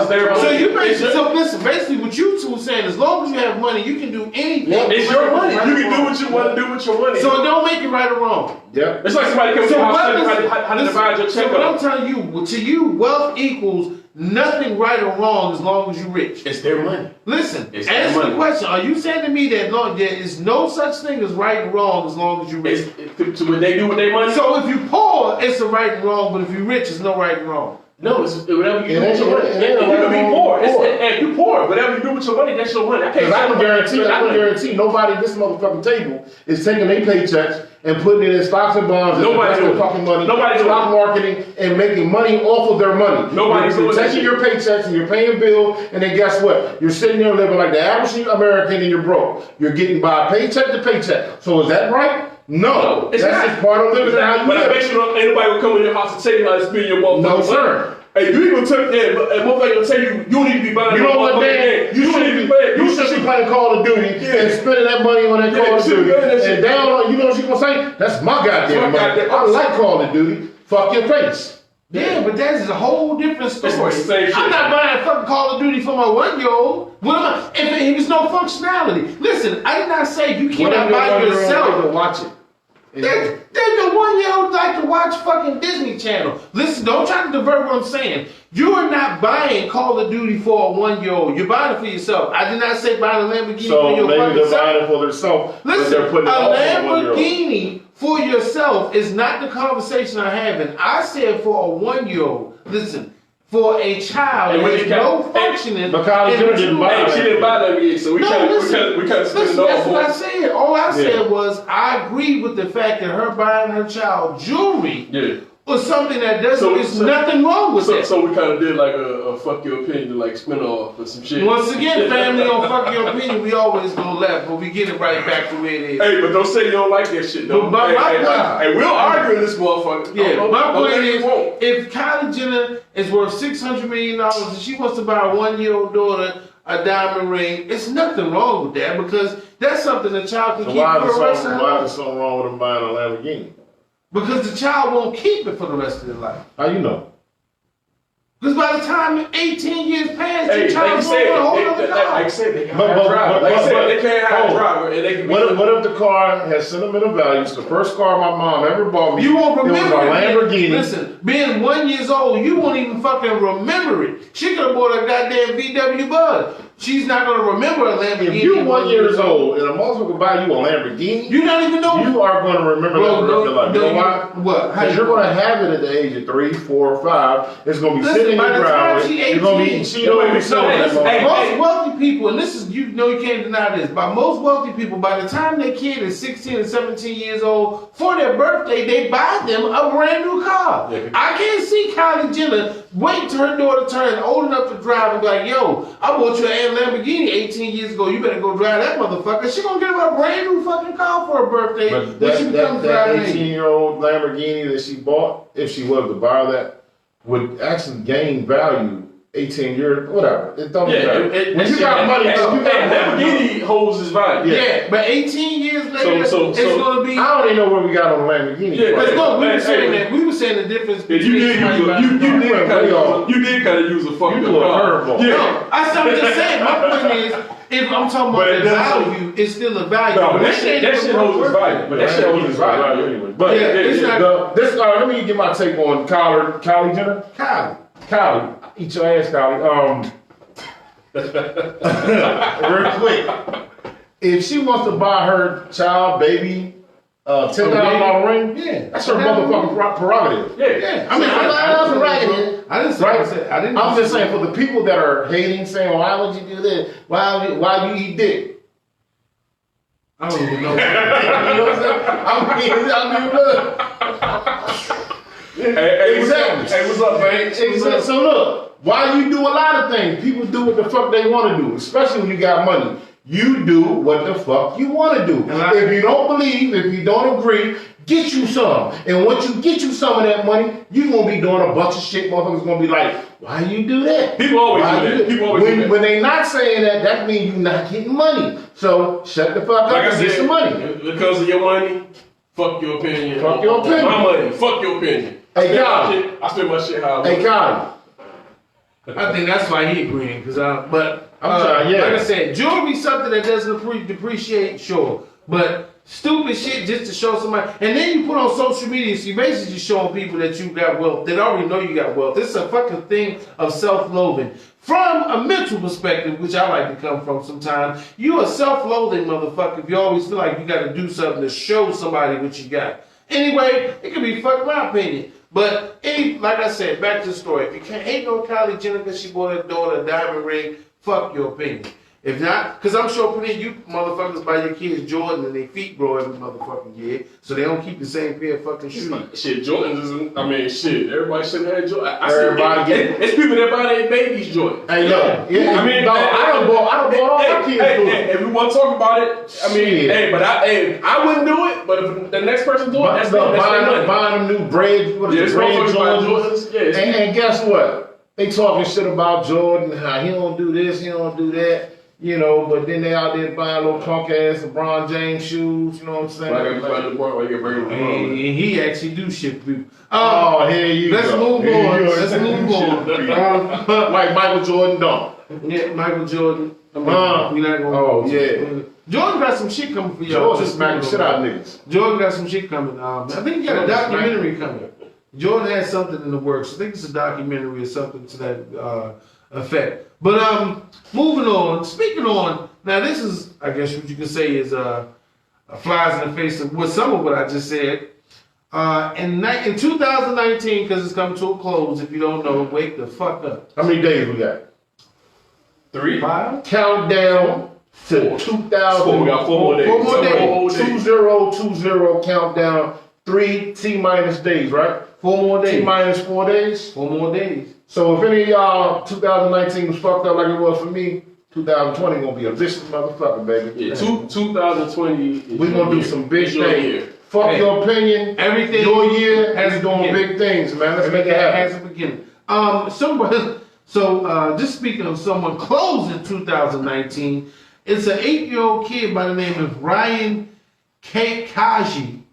their money. So you basically, basically what you two saying, as long as you have money, you can do anything. It's your money. You can do what you want to do with your money. So it don't make it right or wrong. Yeah. It's like somebody comes to your house how to divide your check up. So what I'm telling you, to you, wealth equals nothing right or wrong as long as you're rich. It's their money. Listen, answer the question. Are you saying to me that there is no such thing as right and wrong as long as you're rich? To what they do with their money? So if you're poor, it's a right and wrong, but if you're rich, it's no right and wrong. No, it's whatever you do with your money. You can be poor. If you're poor, whatever you do with your money, that's your money. I can guarantee nobody at this motherfucking table is taking their paychecks and putting it in stocks and bonds and investing fucking money, stock marketing and making money off of their money. Nobody's You're taking your paychecks and you're paying bills, and then guess what? You're sitting there living like the average American and you're broke. You're getting by paycheck to paycheck. So is that right? No, it's that's just part of living how you live. But I bet you anybody will come in your house and tell you how to spend your motherfucking money. No, sir. Hey, you even took that, but motherfucker gonna tell you don't need to be buying. You know what, Dan? You should be playing Call of Duty and spending that money on that Call of Duty. And down on, you know what she's gonna say? That's my goddamn money. I like Call of Duty. Fuck your face. Yeah, but that's a whole different story. I'm not buying fucking Call of Duty for my 1-year-old. What am I? If it's no functionality. Listen, I did not say you cannot buy yourself. To watch it. There's the 1-year-old like to watch fucking Disney Channel. Listen, don't try to divert what I'm saying. You are not buying Call of Duty for a 1-year-old. You're buying it for yourself. I did not say buying a Lamborghini for your fucking self. So maybe they're buying it for themselves. Listen, a Lamborghini for yourself is not the conversation I'm having. I said for a 1-year-old. Listen. For a child that has no functioning. But Kylie Jenner didn't buy it. She didn't buy that yet, so we kind of spend it all. That's what I said. All I said was I agree with the fact that her buying her child jewelry was something that doesn't. There's nothing wrong with that. So we kind of did like a fuck your opinion, like spin off or some shit. Once again, family on fuck your opinion, we always go left, but we get it right back to where it is. Hey, but don't say you don't like that shit though. But hey, we'll argue in this motherfucker. Yeah, my point is, if Kylie Jenner is worth $600 million and she wants to buy a 1-year-old daughter a diamond ring, it's nothing wrong with that because that's something the child can keep for the rest of their life. Why is something wrong with them buying a Lamborghini? Because the child won't keep it for the rest of their life. How you know? Because by the time 18 years pass, your child's going to hold other car. Like I said, they can't hire a driver. And they can what if the car has sentimental values? The first car my mom ever bought me, you won't remember it was a Lamborghini. Listen, being 1 year old, you won't even fucking remember it. She could have bought a goddamn VW Bug. She's not going to remember a Lamborghini. If you're 1 year old and a motherfucker buy you a Lamborghini, you don't even know. You are going to remember that for the rest of your life. You know why? What? Because you're going to have it at the age of 3, 4, or 5. It's going to be sitting in your driveway. You're going to be sitting most wealthy people, and this is, you can't deny this, by most wealthy people, by the time their kid is 16 and 17 years old, for their birthday, they buy them a brand new car. Yeah. I can't see Kylie Jenner wait till her daughter turns old enough to drive and be like, yo, I bought you an Lamborghini 18 years ago. You better go drive that motherfucker. She gonna get her a brand new fucking car for her birthday. But that 18-year-old Lamborghini that she bought, if she was to buy that, would actually gain value 18 years, whatever. It don't matter. When you got money, Lamborghini holds its value. Yeah, but 18 years later, it's going to be. I don't even know where we got on the Lamborghini. Yeah, but we were saying the difference between. You did kind of use a fucking car. Yeah, no, I'm just saying. My point is, if I'm talking about the value, it's still a value. No, that shit holds its value. But that shit holds its value anyway. But it's not. Let me get my take on Kylie Jenner. Kylie. Eat your ass, Kylie. Real quick. If she wants to buy her child, baby, $10,000 ring, that's her motherfucking prerogative. Yeah. I mean, I'm prerogative. I didn't say. I'm just saying for the people that are hating, saying, "Why would you do this? Why you eat dick?" I don't even know. You know what I'm saying? I mean, look. Hey, Exactly. Hey, what's up, Banks? Exactly. So look, while you do a lot of things, people do what the fuck they want to do, especially when you got money. You do what the fuck you want to do. If you don't believe, if you don't agree, get you some. And once you get you some of that money, you're going to be doing a bunch of shit. Motherfuckers going to be like, why you do that? People always do that. People always do that. When they not saying that, that means you're not getting money. So shut the fuck up and get some money. Because of your money, fuck your opinion. Fuck your opinion. My money, fuck your opinion. Hey, Kylie. I spend my shit how I want. Hey, Kylie. I think that's why he agreeing, but I'm sorry, yeah. like I said, jewelry something that doesn't depreciate, sure, but stupid shit just to show somebody, and then you put on social media, so you basically just showing people that you got wealth, that already know you got wealth. This is a fucking thing of self-loathing. From a mental perspective, which I like to come from sometimes, you a self-loathing motherfucker if you always feel like you got to do something to show somebody what you got. Anyway, it could be fuck my opinion. But, like I said, back to the story. If you can't hate no Kylie Jenner because she bought her daughter a diamond ring, fuck your opinion. If not, because I'm sure plenty of you motherfuckers buy your kids Jordan and their feet grow every motherfucking year, so they don't keep the same pair of fucking shoes. Shit, Jordans isn't, I mean, shit, everybody should have Jordan. Everybody it's people that buy their babies Jordan. Hey, yo. Yeah, I mean, no, I don't bought all my kids Jordan. If we want to talk about it, I mean, I wouldn't do it, but if the next person do it, that's their money. Buying them new bread, what is it, bread Jordans? And guess what? They talking shit about Jordan, how he don't do this, he don't do that. You know, but then they out there buying little punk ass LeBron James shoes, you know what I'm saying? And he actually do shit for people. Here you let's go. Move on. Let's move on. Like Michael Jordan don't. Yeah, Michael Jordan. I mean, we not gonna yeah. Jordan got some shit coming for y'all. Jordan smacking shit out of niggas. Jordan got some shit coming. I think he got a documentary coming. Jordan has something in the works. I think it's a documentary or something to that effect. But moving on, speaking on, now this is, I guess what you could say is flies in the face of some of what I just said. In 2019, because it's coming to a close, if you don't know, wake the fuck up. How many days we got? 3? 5? Countdown to 2000. We got 4 more days. 4 more days. 2020 countdown. 3 T- days, right? 4 more days. T-4 days? 4 more days. So if any of y'all 2019 was fucked up like it was for me, 2020 gonna be a vicious motherfucker, baby. Yeah, 2020. We gonna do some big things. Fuck Hey, your opinion. Everything Your year has is a doing beginning. big things, man. Let's make it Has happen. a beginning. So just speaking of someone closing 2019, it's an 8-year-old kid by the name of Ryan Kaji,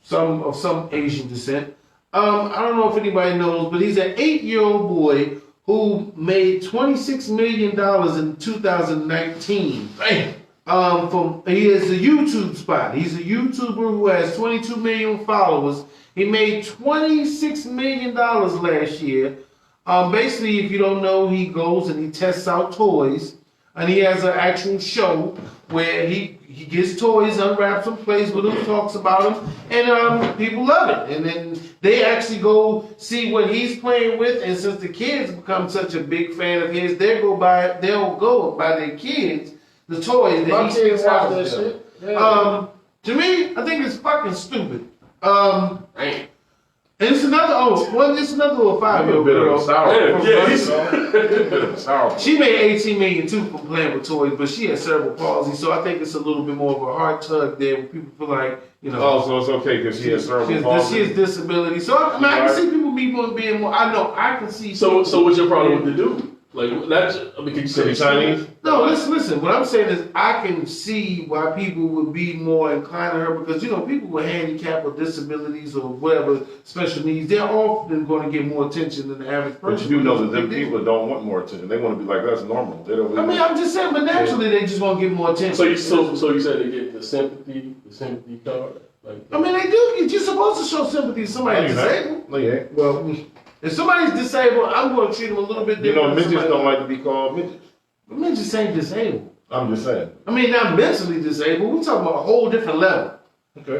some Asian descent. I don't know if anybody knows, but he's an 8-year-old boy who made $26 million in 2019. He is a YouTube spot. He's a YouTuber who has 22 million followers. He made $26 million last year. Basically, if you don't know, he goes and he tests out toys, and he has an actual show where he gets toys, unwraps them, plays with them, talks about them, and people love it. And then they actually go see what he's playing with, and since the kids become such a big fan of his, they'll go buy their kids the toys that he kids have that them. shit. Yeah. To me, I think it's fucking stupid. And it's another it's another little 5-year-old girl. She made 18 million too from playing with toys, but she has cerebral palsy, so I think it's a little bit more of a heart tug there where people feel like, you know. Oh, so it's okay because she has cerebral palsy. She has disability. So I can see people being more. I know I can see. So what's your problem with the dude? Like that's can you say Chinese? No, listen. What I'm saying is, I can see why people would be more inclined to her because people with handicap or disabilities or whatever special needs, they're often going to get more attention than the average person. But you do know that them people don't want more attention. They want to be like us, normal. They don't. I'm just saying, but naturally they just want to get more attention. So you said they get the sympathy card. They do. You're supposed to show sympathy to somebody disabled. No, you ain't. Well, if somebody's disabled, I'm going to treat them a little bit different. Midgets don't like to be called midgets. But midgets ain't disabled. I'm just saying. Not mentally disabled. We're talking about a whole different level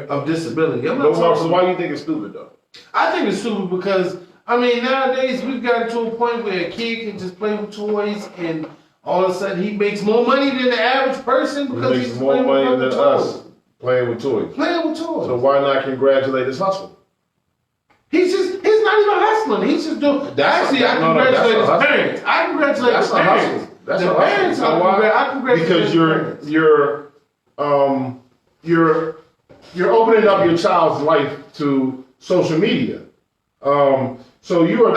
of disability. I'm not talking. So why do you think it's stupid though? I think it's stupid because nowadays we've gotten to a point where a kid can just play with toys and all of a sudden he makes more money than the average person because He makes more money than us playing with toys. Playing with toys. So why not congratulate his hustle? He's not even hustling. He's just doing. Actually, I congratulate his parents. I congratulate his parents. That's the a parents. hustle. You know why? I congratulate Because you're opening up your child's life to social media. So you are.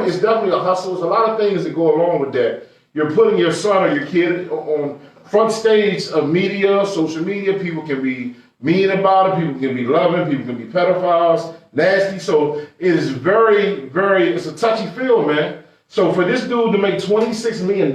It's definitely a hustle. There's a lot of things that go along with that. You're putting your son or your kid on front stage of media, social media. People can be mean about it. People can be loving. People can be pedophiles, nasty. So it is very, very. It's a touchy field, man. So for this dude to make $26 million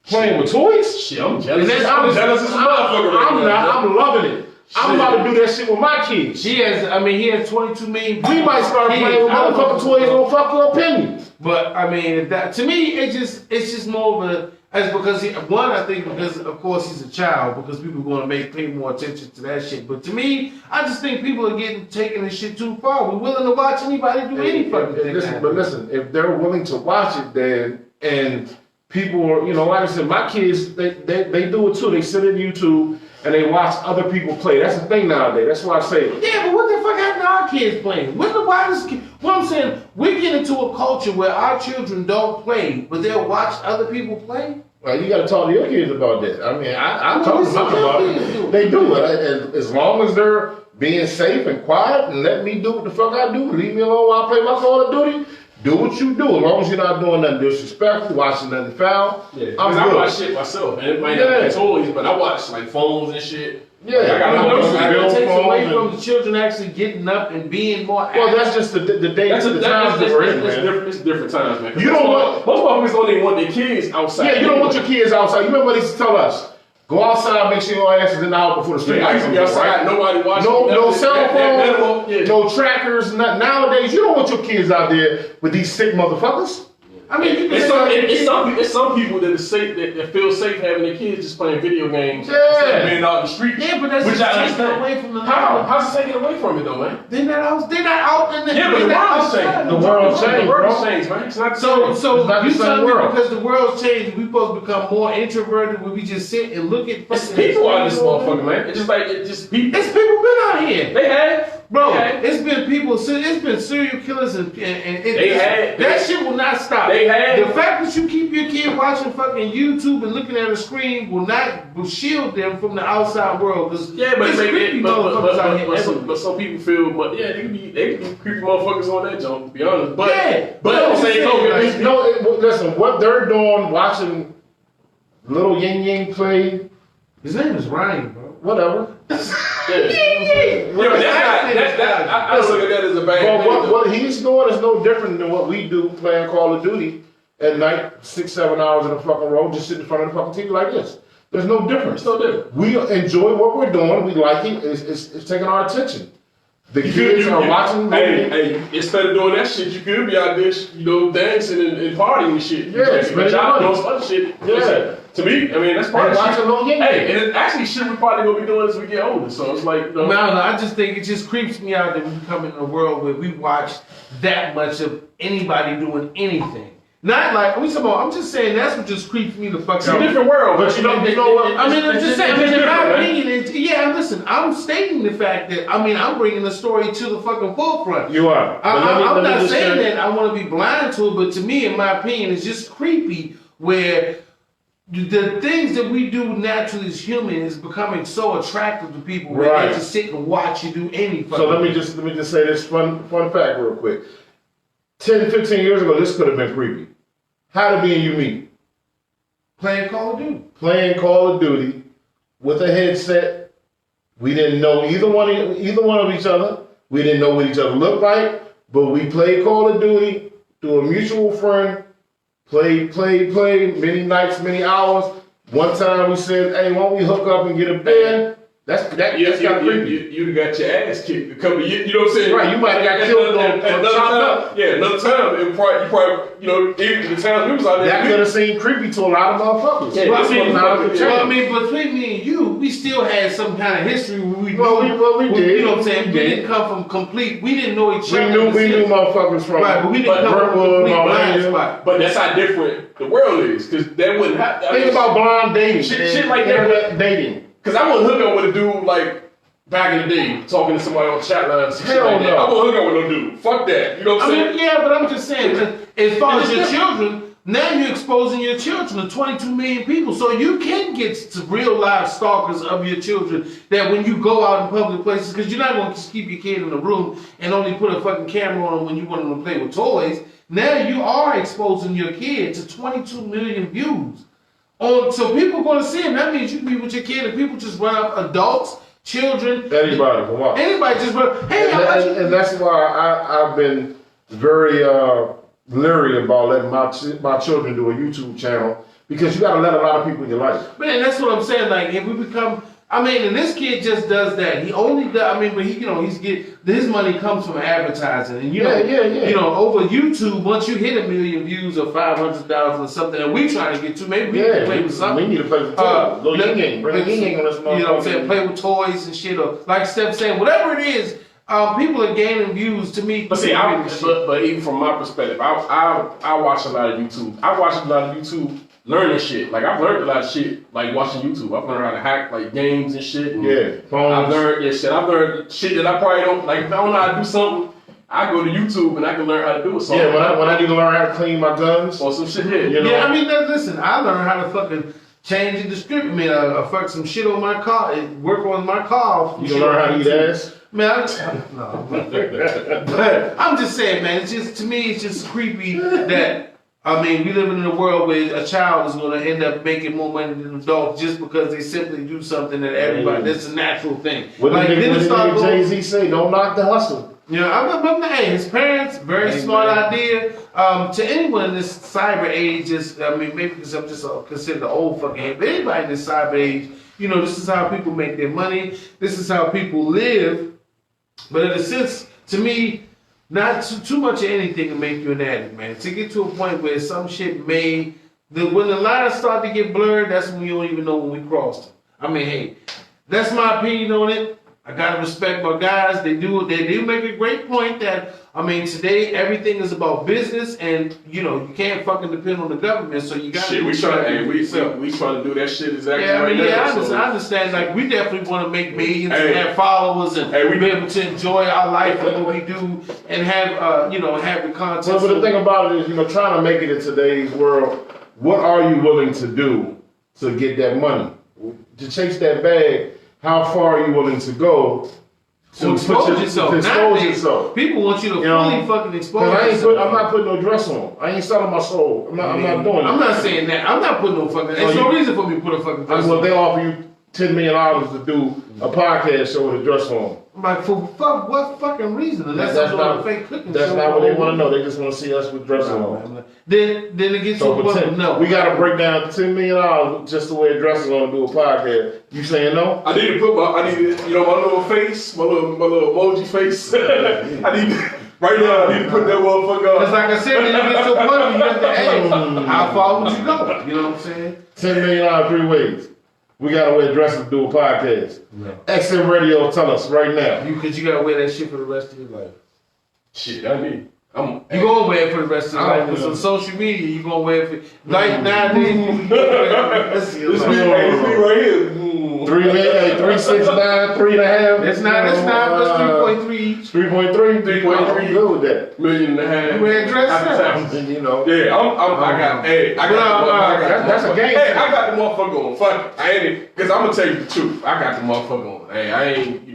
playing with toys, shit, I'm jealous. I'm jealous as a motherfucker. I'm loving it. I'm about to do that shit with my kids. He has 22 million. We might start playing with motherfucking toys on fuck your opinion. But I mean, that to me, it's just more of a. As because I think because of course he's a child, because people are going to pay more attention to that shit. But to me, I just think people are taking this shit too far. We're willing to watch anybody do any fucking thing. Listen, if they're willing to watch it, then and people are, like I said, my kids they do it too. They sit in YouTube and they watch other people play. That's the thing nowadays. That's why I say it. Yeah, but what the fuck happened to our kids playing? What I'm saying, we get into a culture where our children don't play, but they'll watch other people play. Well, you got to talk to your kids about that. I mean, I talk to them about it. They do it. As long as they're being safe and quiet and let me do what the fuck I do, leave me alone while I play my Call of Duty. Do what you do, as long as you're not doing nothing disrespectful, watching nothing foul. Yeah, I watch shit myself, and it might not be toys, but I watch like phones and shit. Yeah, it takes away from the children actually getting up and being more active. Well, that's just the times that we're in, man. It's different times, man. You don't want most motherfuckers don't even want their kids outside. Yeah, you don't want your kids outside. You remember what they used to tell us? Go outside, make sure your ass is in the house before the street lights come on. Outside, nobody watching. No cell phone, no trackers. Nowadays, you don't want your kids out there with these sick motherfuckers. I mean, it's some people that feel safe having their kids just playing video games instead of being out in the street. Yeah, but that's which I taking away from the. How's it taking away from it though, man? They're not out in the. Yeah, but the world's changed. The world's changed, bro. Man. It's not so you tell me world. because the world's changed, we supposed to become more introverted where we just sit and look at. It's people out this motherfucker, man. It's just people. It's people been out here. They have. Bro, it's been people. It's been serial killers and that shit will not stop. They have. The fact that you keep your kid watching fucking YouTube and looking at a screen will shield them from the outside world. But some people feel, they can be creepy motherfuckers on that jump. To be honest, but at the same token, listen, what they're doing, watching little Yin Yang play. His name is Ryan, bro. Whatever. I don't look at that as a bad thing. Well, what he's doing is no different than what we do playing Call of Duty at night, 6-7 hours in a fucking row, just sitting in front of the fucking TV like this. There's no difference. It's no different. We enjoy what we're doing. We like it. It's taking our attention. The kids are watching. Hey, instead of doing that shit, you could be out there, dancing and partying and shit. Yeah, doing some other shit. Yeah. To me, I mean, that's part of shit. Hey, and it's actually shit we're probably gonna be doing as we get older. So it's like, No, I just think it just creeps me out that we come in a world where we watch that much of anybody doing anything. Not like I'm just saying that's what just creeps me the fuck out. It's a different world, but you know what? I mean, I'm just saying. In my opinion, listen. I'm stating the fact that I'm bringing the story to the fucking forefront. You are. I'm not saying that I want to be blind to it, but to me, in my opinion, it's just creepy where the things that we do naturally as humans is becoming so attractive to people where they just sit and watch you do anything. So let me just say this fun fact real quick. 10, 15 years ago, this could have been creepy. How did me and you meet? Playing Call of Duty. Playing Call of Duty with a headset. We didn't know either one of each other. We didn't know what each other looked like, but we played Call of Duty through a mutual friend. Played, many nights, many hours. One time we said, hey, why don't we hook up and get a band? That's kind of creepy. You'd have got your ass kicked a couple of years, you know what I'm saying? Right, you might have got killed or chopped up. Yeah, another time, you probably, even the times we was out there. That could have seemed creepy to a lot of motherfuckers. Yeah, but between me and you, we still had some kind of history where we did. You know what I'm saying? We didn't come from complete, we didn't know each other. We knew motherfuckers from right, but we didn't come from complete blind spot. But that's how different the world is, because that wouldn't happen. Think about blind dating. Shit like that. Dating. Because I wouldn't hook up with a dude like back in the day, talking to somebody on the chat line. Hell like no. I won't hook up with no dude. Fuck that. You know what I'm saying? Yeah, but I'm just saying, as far as your children, now you're exposing your children to 22 million people. So you can get to real live stalkers of your children that when you go out in public places, because you're not going to just keep your kid in a room and only put a fucking camera on them when you want them to play with toys. Now you are exposing your kid to 22 million views. So people are going to see him. That means you can be with your kid and people just run up, adults, children. Anybody from what? Anybody just run, hey, And that's why I've been very leery about letting my children do a YouTube channel, because you got to let a lot of people in your life. Man, that's what I'm saying. Like, if we become, and this kid just does that. He only does. But his money comes from advertising, and you know, over YouTube, once you hit 1 million views or 500,000 or something, and we trying to get to, maybe we can play with something. We need to play with toys. Little yin yang, bring yin yang on this motherfucker. You know what I'm saying? Play with toys and shit, or like Steph saying, whatever it is. People are gaining views to me. But see, but even from my perspective, I watch a lot of YouTube. I watch a lot of YouTube learning shit. Like I've learned a lot of shit like watching YouTube. I've learned how to hack like games and shit. And I've learned shit that I probably don't like. If I don't know how to do something, I go to YouTube and I can learn how to do it. So when I need to learn how to clean my guns or some shit. Listen, I learned how to fucking change and distribute. I fuck some shit on my car, work on my car. You can learn how to eat ass. Man, but I'm just saying, man. It's just, to me, it's just creepy that we live in a world where a child is going to end up making more money than an adult just because they simply do something that everybody. That's a natural thing. What did Jay-Z say? Don't knock the hustle. Hey, his parents, very smart idea. To anyone in this cyber age, maybe because I'm just considered the old fucking head, but anybody in this cyber age, this is how people make their money. This is how people live. But in a sense, to me, not too much of anything can make you an addict, man. To get to a point where some shit when the lines start to get blurred, that's when you don't even know when we crossed them. Hey, that's my opinion on it. I gotta respect my guys. They do make a great point that today everything is about business, and you can't fucking depend on the government. So you got to. We trying to do that shit exactly. I understand. Like we definitely want to make millions and have followers and be able to enjoy our life and what we do and have have the content. But the thing about it is, trying to make it in today's world, what are you willing to do to get that money, to chase that bag? How far are you willing to go to expose yourself? People want you to fully fucking expose yourself. I'm not putting no dress on. I ain't selling my soul. I'm not doing it. I'm not saying that. I'm not putting no fucking. There's no reason for me to put a fucking dress on. Well, they offer you $10 million to do a podcast show with a dress on. I'm like, for what fucking reason? Unless that's not a fake cooking That's show. not what they want to know. They just want to see us with dresses on. Then it gets to a point. No, we got to break down $10 million just to wear dresses on and do a podcast. You saying no? I need to put my little face, my little emoji face. Right now, I need to put that motherfucker on. Because like I said, then it gets to a point where you have to ask, how far would you go? You know what I'm saying? $10 million 3 ways. We gotta wear dresses to do a podcast. Yeah. XM Radio, tell us right now. Because you gotta wear that shit for the rest of your life. Shit, I mean, you gonna wear it for the rest of your life. With some social media, you gonna wear it for nowadays. This me right here. 369, 3.5. That's 3.3. 3.3. I'm good with that. $1.5 million. You wear dresses. Yeah, that's a game. Hey, I got the motherfucker on. Fuck, I ain't, because I'm gonna tell you the truth. I got the motherfucker on. Hey, I ain't,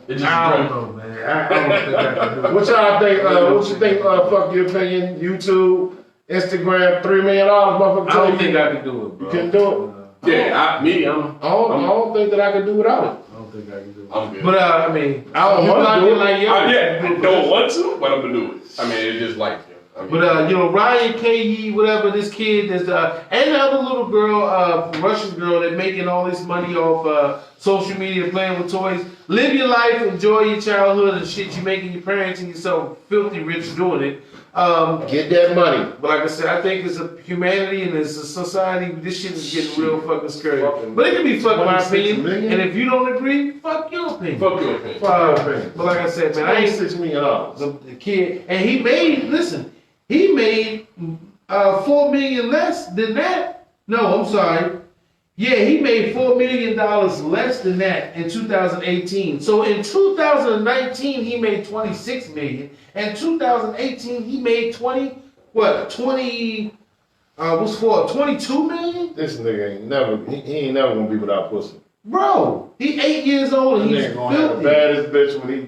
it just. I don't know, man. I don't think I can do it. What y'all think? What you think? Fuck your opinion. YouTube, Instagram, $3 million, motherfucker. I don't think I can do it, bro. You can do it. Yeah, I don't think that I can do without it. I don't think I can do it. I'm good. But I don't want to do it. I don't want to, but I'm gonna do it. It's just like. But Ryan K.E. whatever, this kid, and the other little girl, Russian girl, that making all this money off social media, playing with toys. Live your life, enjoy your childhood and shit. You making your parents and yourself filthy rich doing it. Get that money. But like I said, I think as a humanity and as a society, this shit is getting real fucking scary. But it can be fucking my opinion. And if you don't agree, fuck your opinion. Fuck your opinion. But like I said, man, I ain't $6 million. The kid, and he made $4 million less than that. No, I'm sorry. Yeah, he made $4 million less than that in 2018. So in 2019, he made 26 million. And 2018, he made 22 million? This nigga ain't never, he ain't never gonna be without pussy. Bro, he 8 years old and he's Nigga gonna have the filthy. baddest bitch when he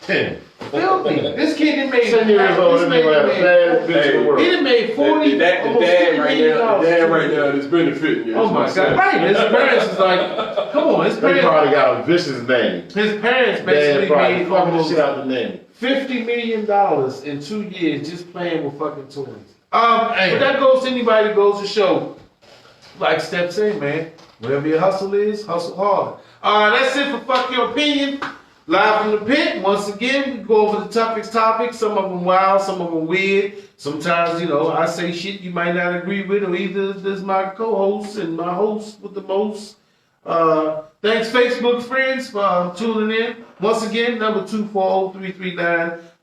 10. Filthy. This kid done made 10 years old, this nigga gonna have the baddest bitch in the world. He done made 40 The dad almost $50 million. right now is benefiting you. Oh my God! Right, his parents is like, come on, his They parents. probably got a vicious name. His parents Dad basically probably made fucking the almost shit out the name. $50 million in 2 years just playing with fucking toys. But that goes to anybody that goes to show, like Steph said, man, whatever your hustle is, hustle hard. That's it for Fuck Your Opinion. Live from the pit. Once again, we go over the toughest topics. Some of them wild, some of them weird. Sometimes, you know, I say shit you might not agree with, or either there's my co-host and my host with the most. Thanks, Facebook friends, for tuning in. Once again, number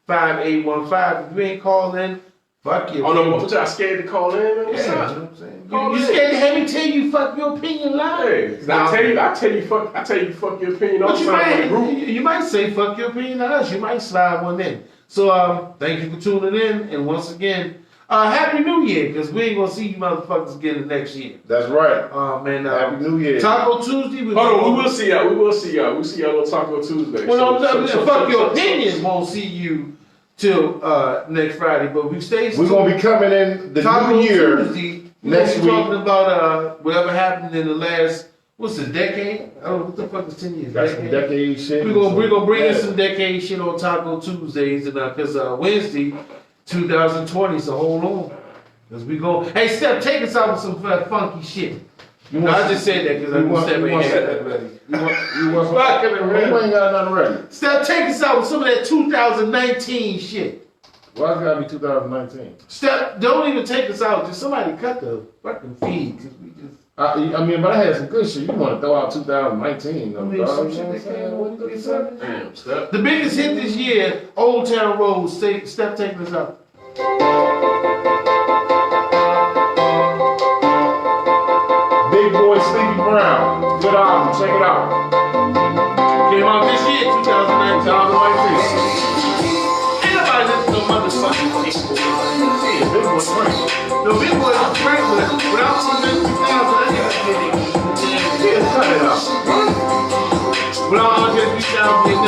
240-339-5815. If you ain't calling in, fuck you. Oh no, what y'all scared to call in? Man? What's Yeah, you know up? what I'm saying? Call You in. scared to have me tell you fuck your opinion live? Hey, I tell you, fuck your opinion all But the you time in the might, group. you might say fuck your opinion to us. You might slide one in. So thank you for tuning in. And once again, Happy New Year, because we ain't gonna see you motherfuckers again the next year. That's right. Man, Happy New Year. Taco Tuesday. Hold on, we will see y'all. We'll see y'all on Taco Tuesday. Well, fuck your opinion. Won't see you till next Friday, but we stay. We're gonna be coming in the Taco new year Tuesday. next We're week. talking about whatever happened in the last what's the decade? I don't know what the fuck is 10 years. Got some decade shit. We're gonna bring in some decade shit on Taco Tuesdays, and because Wednesday, 2020. So hold on, because we go. Hey, Steph, take us out with some funky shit. No, I just said that because I knew Steph ain't had that ready. You want some? Fucking You ready. ain't got nothing ready. Steph, take us out with some of that 2019 shit. Why it's gotta be 2019? Steph, don't even take us out. Just somebody cut the fucking feed, because we just. I mean, but I had some good shit. You want to throw out 2019? Though, I mean, dog, some you know shit what I'm that came saying? with it, something. Damn, Steph. The biggest hit this year, Old Town Road. Steph, taking us out. Big Boy Sleepy Brown. Good album. Check it out. Came out this year, 2019. 2019. Ain't nobody listen to no motherfucking shit. Yeah, Big Boy Frank. The big boy was great, but without seeing that 2000, that nigga Yeah, cut it out. without Andre 3000,